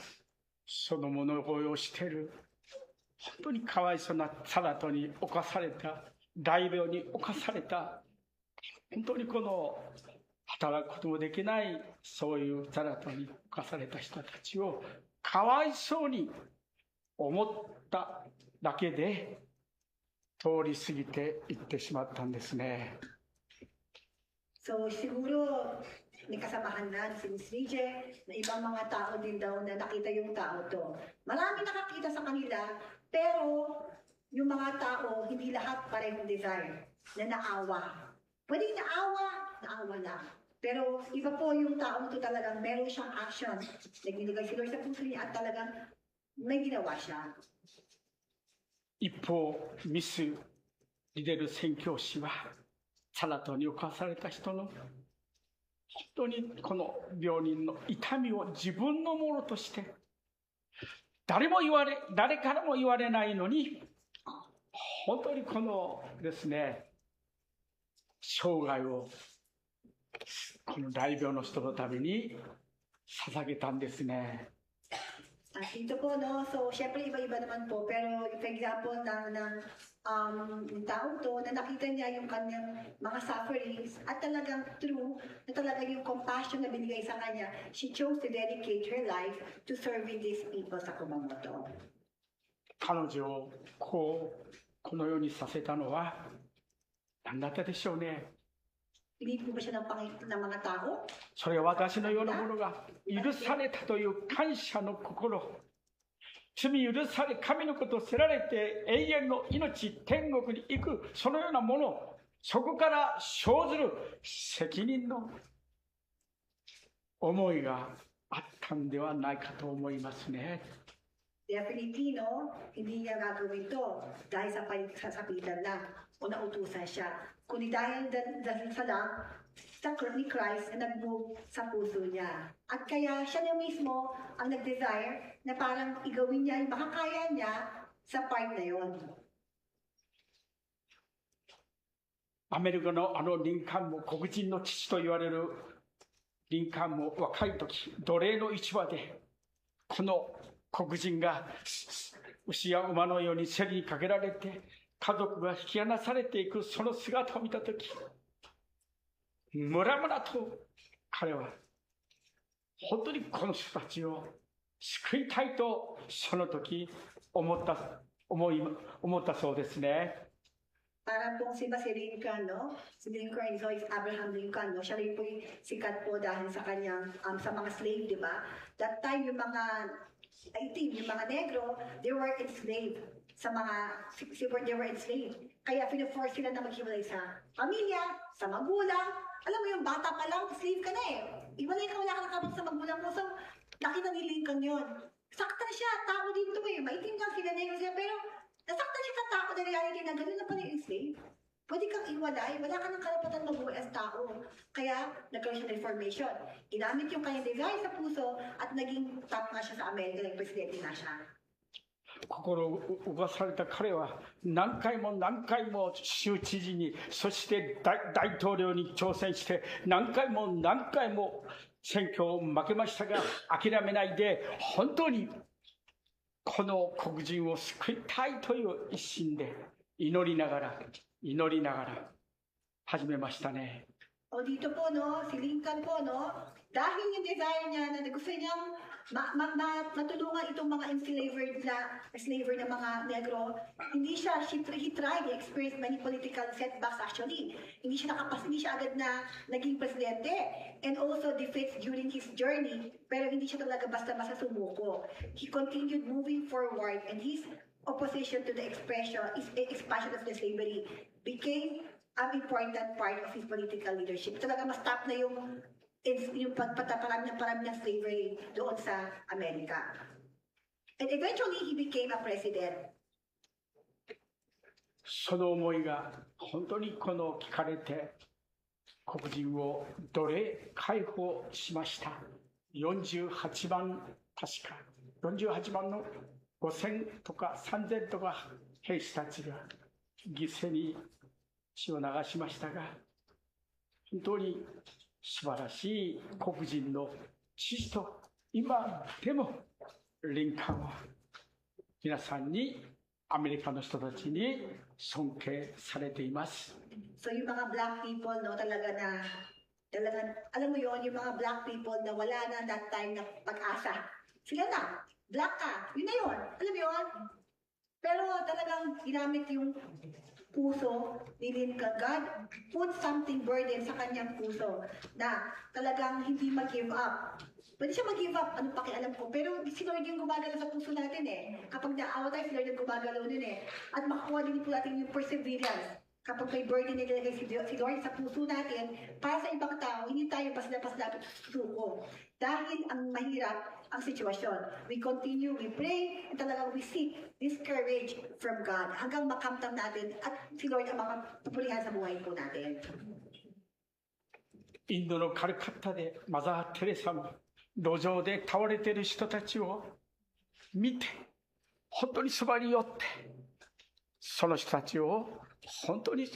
その物乞いをしている、本当にかわいそうなサラトに侵された、大病に侵された、本当にこの働くこともできないそういうサラトに侵された人たちをかわいそうに思っただけで通り過ぎていってしまったんですね。So siguro may kasamahan na si Miss Rije na ibang mga tao din daw na nakita yung tao to. Marami nakakita sa kanila, pero yung mga tao, hindi lahat parehong design na naawa. Pwede naawa na. Pero iba po yung taong to talagang meron siyang action. Nagbinigay si Lord sa puso niya at talagang may ginawa siya. 一方、ミス・リデル宣教師はサラトに侵された人の本当にこの病人の痛みを自分のものとして誰からも言われないのに、本当にこのですね、生涯をこの大病の人のために捧げたんですね。Dito po, no? So, syempre iba-iba naman po. Pero, for example, ng taong to, na nakita niya yung kanyang mga sufferings at talagang true, na talagang yung compassion na binigay sa kanya, she chose to dedicate her life to serving these people sa Kumamoto. 彼女をこのようにさせたのは何だったでしょうね。Pinili po ba siya ng mga tao? それは私のようなものが許されたという感謝の心、罪許され神のことをせられて永遠の命、天国に行く、そのようなもの、そこから生ずる責任の思いがあったんではないかと思いますね。Definitely, no? Hindi niya gagawin to dahil sa sasapitan lang o nautusan siya. Kundi dahil sa ni Christ na nag-move sa puso niya. At kaya siya na mismo ang nag-desire na parang igawin niya yung makakaya niya sa part na yon. アメリカのリンカーンも黒人の父と言われるリンカーンも若い時、奴隷の市場でこの黒人が牛や馬のように競りにかけられて家族が引き離されていくその姿を見たとき、ムラムラと彼は本当にこの人たちを救いたいとその時思ったそうですね。Parang pong si Lincoln, no? Si Lincoln, so is Abraham Lincoln, no? Siya rin po yung sikat po dahil sa kanyang, sa mga slave, di ba? That time, yung mga negro, they were enslaved they were enslaved. Kaya pinaforce sila na maghiwalay sa pamilya, sa magulang. Alam mo yung bata pa lang, slave ka na eh. Iwalay ka, wala ka nakabot sa magulang mo. So, nakita ni Lincoln yun. Saktan siya, tao din to eh. Maitim lang sila negro siya, pero nasaktan siya sa tao na reality na gano'n na pala yung slave. Pwede kang iwalay, wala ka ng karapatan mabuhay as tao. Kaya, nagkaroon siya ng reformation. Ginamit yung kanyang desire sa puso at naging top nga siya sa Amerika, naging presidente na siya. 心を動かされた彼は何回も州知事に、そして大統領に挑戦して何回も選挙を負けましたが諦めないで本当にこの黒人を救いたいという一心で祈りながら始めましたね。O dito po, no, si Lincoln po, no, dahil yung desire niya na gusto niyang matulungan itong mga enslaver na mga negro, he tried, he experienced many political setbacks actually. Hindi siya agad na naging presidente, and also defeats during his journey, pero hindi siya talaga basta-basta sumuko. He continued moving forward, and his opposition to the expansion of the slavery became an important part of his political leadership. Talaga ma-stop na yung parami ng slavery doon sa Amerika. And eventually, he became a president. その思いが本当に聞かれて黒人を奴隷解放しました。48万、確か48万の5000とか3000とか兵士たちが犠牲に血を流しましたが、本当に素晴らしい黒人の父と今でもリンカーンは皆さんにアメリカの人たちに尊敬されています。 So yung mga black people, no, talaga, alam mo yon, yung mga black people na wala na that time na pag-asa. Sila na, black ka, yun na yun, alam mo yun? Pero talagang ginamit yung puso ni Lincoln. God put something burden sa kanyang puso na talagang hindi mag-give up. Pwede siya mag-give up, ano pakialam ko. Pero si Lord yung gumagalaw sa puso natin eh. Kapag naawa tayo, si Lord yung gumagalaw din eh. At makakuha din po natin yung perseverance. Kapag may burden na nilagay si Lord sa puso natin, para sa ibang tao, hindi tayo pasla-pasla suko. Dahil ang mahirap ang sitwasyon. We continue, we pray, and talagang we seek this courage from God hanggang makamtam natin at si Lord ang makapupulihan sa buhay po natin. インドのカルカッタでマザー・テレサも路上で倒れている人たちを見て、本当にそばに寄って、その人たちを本当に連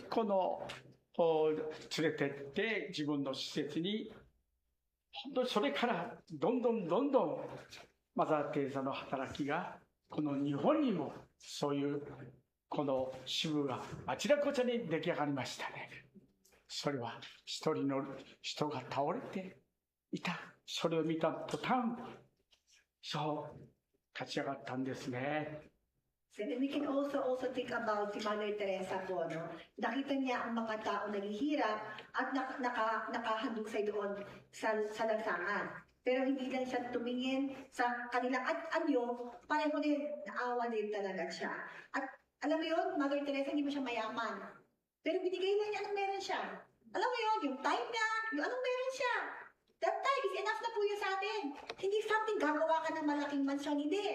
れてって自分の施設に、本当にそれからどんどんマザー・テレサの働きがこの日本にもそういうこの支部があちらこちらに出来上がりましたね。それは一人の人が倒れていた。それを見た途端、そう立ち上がったんですね。So we can also think about si Mother Teresa po, no? Nakita niya ang mga tao naghihirap at nakahandusay doon sa lansangan. Pero hindi lang siya tumingin sa kanilang anyo, pareho din, naawa din talaga siya. At alam mo yun, Mother Teresa, hindi mo siya mayaman. Pero binigay lang niya anong meron siya. Alam mo yun, yung time niya, yung anong meron siya. That time is enough na po yun sa atin. Hindi something gagawa ka ng malaking mansyon, hindi.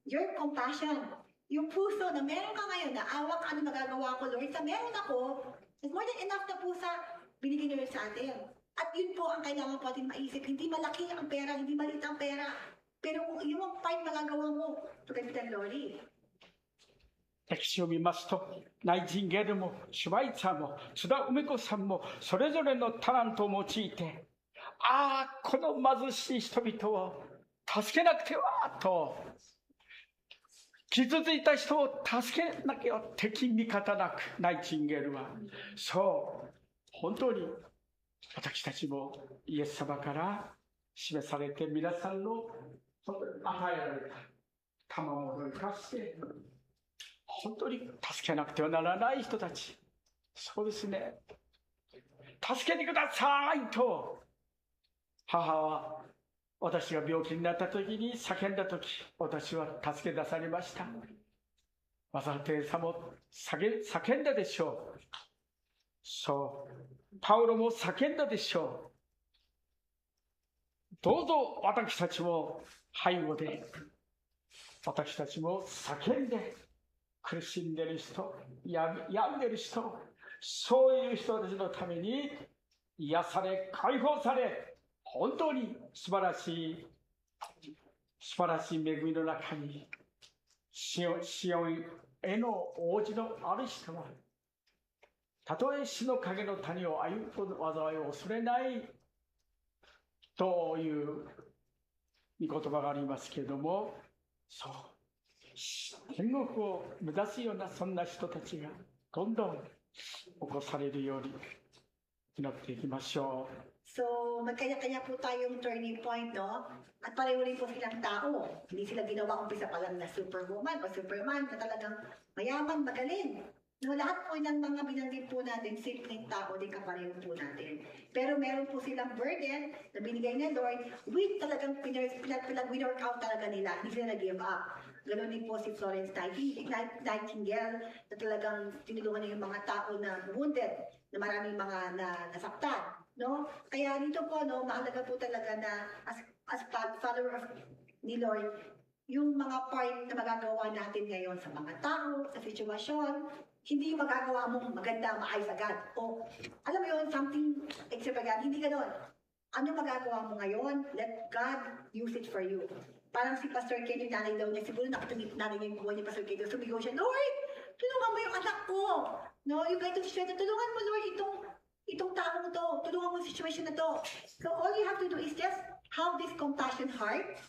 Your compassion. Yung puso na meron ka ngayon, na awa ka, ano magagawa ko, Lord, sa meron ako, is more than enough na po sa binigay niyo sa atin. At yun po ang kailangan po natin maisip. Hindi malaki ang pera, hindi maliit ang pera. Pero kung yung ang part magagawa mo, tulad ng Lori. 歴史を見ますと、ナイチンゲールもシュバイツァーも津田梅子さんもそれぞれのタラントを用いて、ああ、この貧しい人々を助けなくてはと、傷ついた人を助けなきゃ敵味方なく、ナイチンゲールは、そう、本当に私たちもイエス様から示されて皆さんの与えられた賜物を生かして、本当に助けなくてはならない人たち。そうですね。助けてくださいと、母は私が病気になった時に叫んだ時、私は助け出されました。マザー・テレサも叫んだでしょう。そう。パウロも叫んだでしょう。どうぞ私たちも背後で、私たちも叫んで、苦しんでいる人、病んでいる人、そういう人たちのために癒され、解放され、本当に素晴らしい恵みの中に、シオンへの王子のある人は、たとえ死の影の谷を歩む災いを恐れないという御言葉がありますけれども、そう。天国を目指すようなそんな人たちがどんどん起こされるように祈っていきましょう。So, magkanya-kanya po tayong turning point, no? At pareho rin po silang tao. Hindi sila ginawa umpisa pa lang na superwoman o superman na talagang mayaman, magaling. No, lahat po ng mga binanggit po natin, simpleng tao din kapareho po natin. Pero meron po silang burden na binigay ng Lord, with talagang pinag-work out talaga nila. Hindi sila nag-give up. Ganon din po si Florence Nightingale na talagang tinulungan niya yung mga tao na wounded, na maraming mga nasaktan. No? Kaya dito po, no, mahalaga po talaga na as follower of ni Lord, yung mga part na magagawa natin ngayon sa mga tao, sa sitwasyon, hindi yung magagawa mong maganda, maayos agad. O, alam mo yun, something extravagant, hindi gano'n. Ano magagawa mo ngayon? Let God use it for you. Parang si Pastor Ken, yung nanay daw niya, siguro nakatungit nanay niya yung buhay ni Pastor Ken, sumigaw siya, Lord, tulungan mo yung anak ko. No, yung ganito siya, tulungan mo, Lord, itong itong taong to, tulungan mo yung situation na to. So all you have to do is just have this compassionate heart,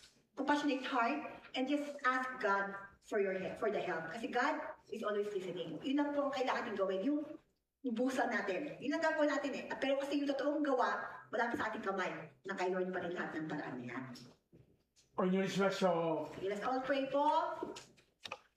and just ask God for the help. Kasi God is always listening. Yun lang po ang kailangan natin gawin, yung busan natin. Yun ang gagawin natin eh. Pero kasi yung totoong gawa, wala pa sa ating kamay, na kay Lord pa rin lahat ng paraan niya. お祈りしましょ Let us all pray po.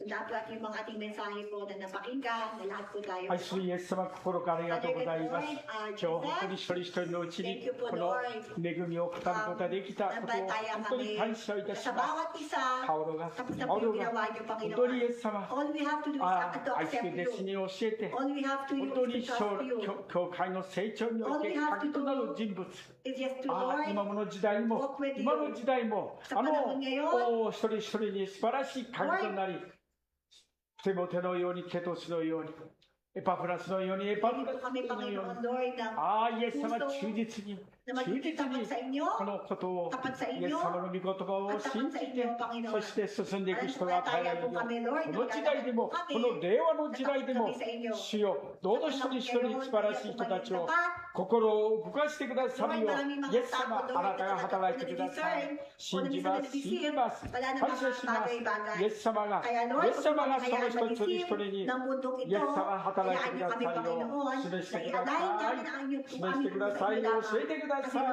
Tandaan po natin yung mga ating mensahe po na napakinggan, na lahat po tayo. う。愛するイエス様、心からありがとうございます。今日本当に一人一人のうちにこの恵みを語ることができたことを本当に感謝いたし Sa ます。 bawat isa, パウロが tapos na po yung ginawa niyo, 本当に Panginoon. イエス様、 All we have to do is 愛 to す accept る弟子 you. に教えて、 All we have to 本 do 当に is to trust you. 教会の成長において鍵となる人物。 It's just to 今 Lord, の時代も、今の時代も、一人一人に素晴らしい鍵となり、テモテのように、ケトスのように、エパフラスのように、エパフ hindi ラ po kami, スのよう Panginoon に、 Lord, na イエス様、忠実に、 na 忠 magiging 実 tapat に sa inyo, このことを、 tapat sa イエス inyo, 様の御言葉を at 信 tapat sa じて、 inyo, Panginoon. そして進んでいく人が与えられるよう Kami, に、 Lord, この時代でも、この令和の時代でも、主よ、どの人に一人素晴らしい人たちを、心を動かしてくださるよう、イエス様、あなたが働いてください。信じます、信じます。感謝します。イエス様が、イエス様がその一人一人に、イエス様が働いてくださるよう、示してください。示してください。教えてください。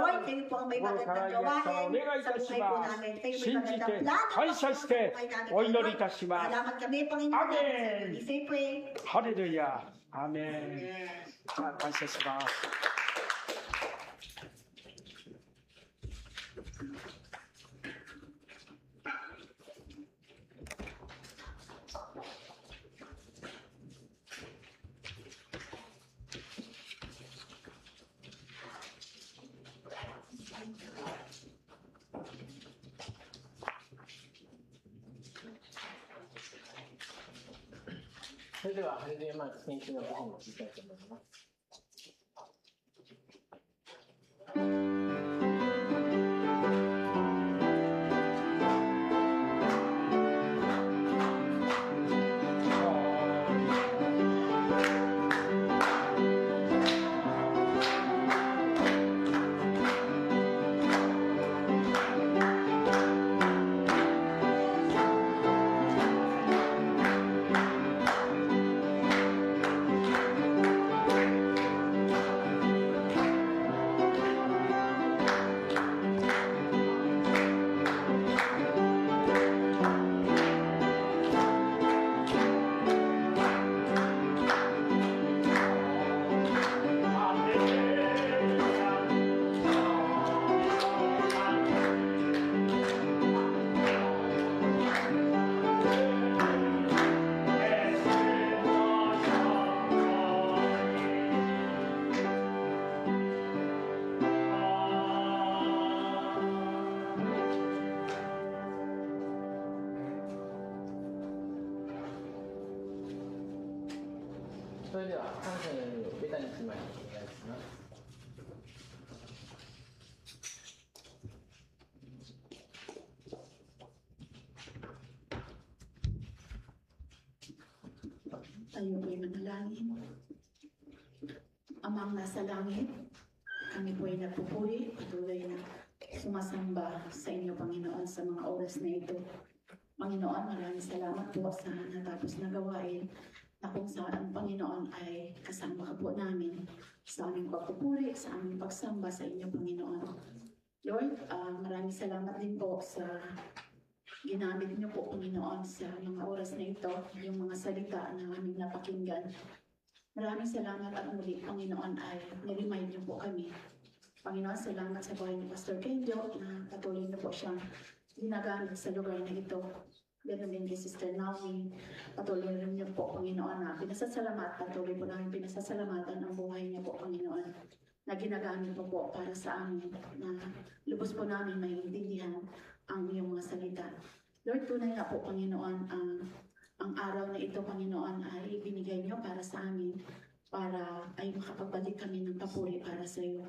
心からイエス様お願いいたします。信じて、感謝して、お祈りいたします。 Salamat kami, Panginoon. Amen. We say pray. ハレルヤ。アーメン。感謝します。それでは、ハレルヤマーク先週の部分を聞きたいと思います。それでは、感謝の祈りをベタにしまいにお願いします。Tayo po'y manalangin. Amang nasa langit, kami po'y nagpupuri, patuloy na sumasamba sa inyo, Panginoon, sa mga oras na ito. Panginoon, maraming salamat po sa natapos na gawain na kung saan, Panginoon, ay kasama ka po namin sa aming pagpupuri, sa aming pagsamba sa inyo, Panginoon. Lord, maraming salamat din po sa ginamit niyo po, Panginoon, sa mga oras na ito, yung mga salita na aming napakinggan. Maraming salamat at muli, Panginoon, ay niremind niyo po kami. Panginoon, salamat sa buhay ni Pastor Kenjo na patuloy na po siyang ginagamit sa lugar na ito. Ganun din kay Sister Naomi, patuloy rin niyo po, Panginoon, na pinasasalamat, patuloy po namin pinasasalamatan ang buhay niya po, Panginoon, na ginagamit mo po para sa amin, na lubos po namin maiintindihan ang iyong mga salita. Lord, tunay nga po, Panginoon, ang araw na ito, Panginoon, ay ibinigay niyo para sa amin, para ay makapagbalik kami ng papuri para sa iyo.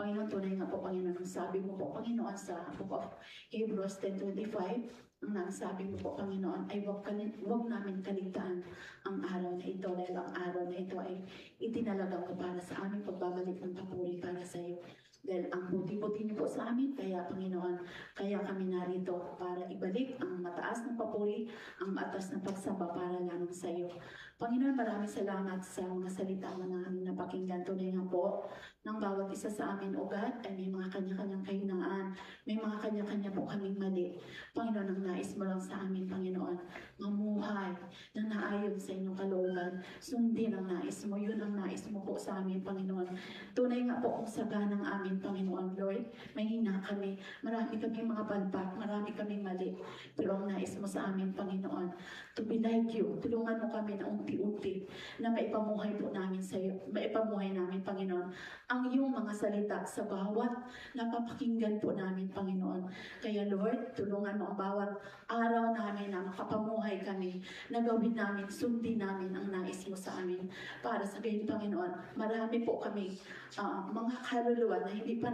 Panginoon, tunay nga po, Panginoon, ang sabi mo po, Panginoon, sa Book of Hebrews 10:25, ang nagsabi mo po, Panginoon, ay huwag namin kaligtaan ang araw na ito, dahil ang araw na ito ay itinalaga mo para sa aming pagbabalik ng papuri para sa iyo. Dahil ang buti-buti niyo po sa amin, kaya Panginoon, kaya kami narito para ibalik ang mataas na papuri, ang mataas na pagsamba para lamang sa iyo. Panginoon, maraming salamat sa mga salita na namin napakinggan. Tunay nga po, ng bawat isa sa amin, O God, ay may mga kanya-kanyang kahinaan, may mga kanya-kanya po kaming mali. Panginoon, ang nais mo lang sa amin, Panginoon, mamuhay na naayon sa inyong kalooban. Sundin ang nais mo, yun ang nais mo po sa amin, Panginoon. Tunay nga po kung saga ng amin, Panginoon, Lord, may hina kami, marami kaming mga palpak, marami kaming mali. Pero ang nais mo sa amin, Panginoon, to be like you, tulungan mo kami na unti-unti na maipamuhay po namin sa iyo, maipamuhay namin, Panginoon, ang iyong mga salita sa bawat napapakinggan po namin, Panginoon. Kaya Lord, tulungan mo ang bawat araw namin na makapamuhay kami, na gawin namin, sundin namin ang nais mo sa amin. Para sa gayon, Panginoon, marami po kami mga kaluluwa na hindi pa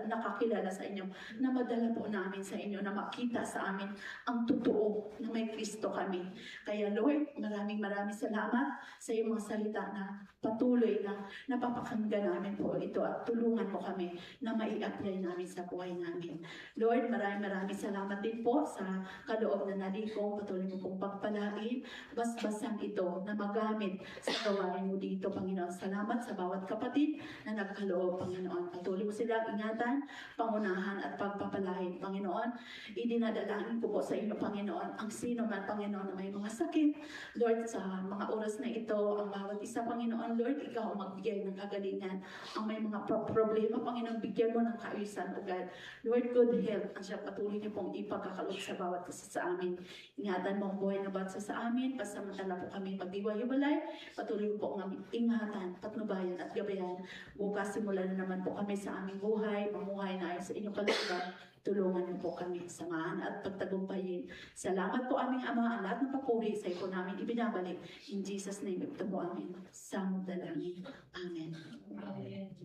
nakakilala sa inyo, na madala po namin sa inyo, na makita sa amin ang totoo na may Kristo kami. Kaya Lord, maraming salamat sa iyong mga salita na patuloy na napapakinggan namin po ito, at tulungan mo kami na mai-apply namin sa buhay namin. Lord, maraming salamat din po sa kaloob na nalikong, patuloy mo pong pagpalain, basbasan ito na magamit sa gawain mo dito, Panginoon. Salamat sa bawat kapatid na nagkaloob, Panginoon. Patuloy mo silang ingatan, pangunahan at pagpapalain, Panginoon. Idinadalangin ko po sa iyo, Panginoon, ang sino man, Panginoon, na may mga sakit. Lord, sa mga oras na ito, ang bawat isa, Panginoon, Lord, ikaw ang magbigay ng kagalingan. Ang may mga problema, Panginoon, bigyan mo ng kaayusan, O God. Lord, good health ang siya patuloy niyo pong ipagkakaloob sa bawat isa sa amin. Ingatan mo ang buhay na bawat isa sa amin, pasamantala po kami magdiwa-hiwalay, patuloy po ang aming ingatan, patnubayan at gabayan. Bukas simulan na naman po kami sa aming buhay, mamuhay na ayon sa inyong kalooban. Tulungan mo po kami, samahan at pagtagumpayin. Salamat po aming Ama, ang lahat ng papuri sa iyo po namin ibinabalik. In Jesus' name, ito po amin. Samod dalangin. Amen. Amen.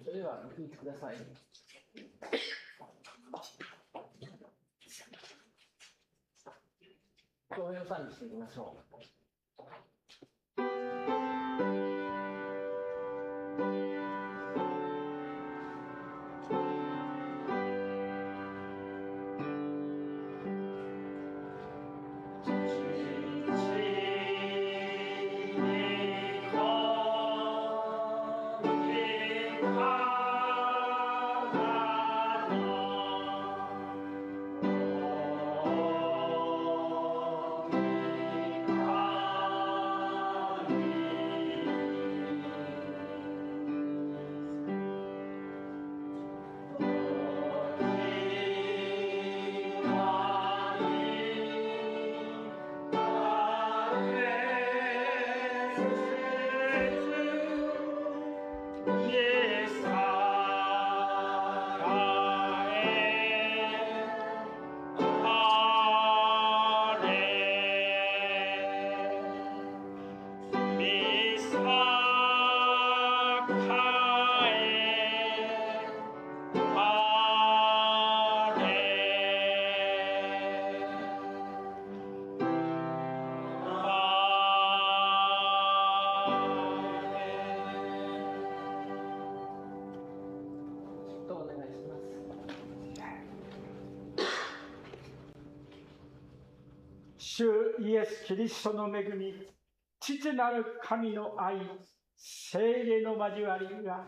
それではお聞きください。教編を賛美していきましょう。主イエス・キリストの恵み、父なる神の愛、聖霊の交わりが、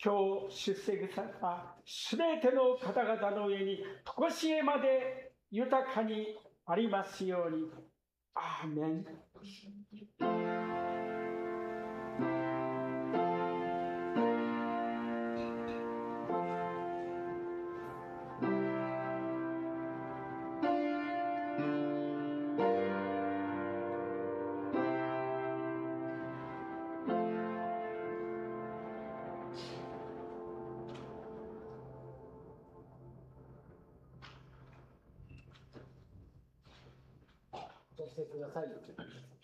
今日出席されたすべての方々の上に、とこしえまで豊かにありますように。アーメン。ごしてください。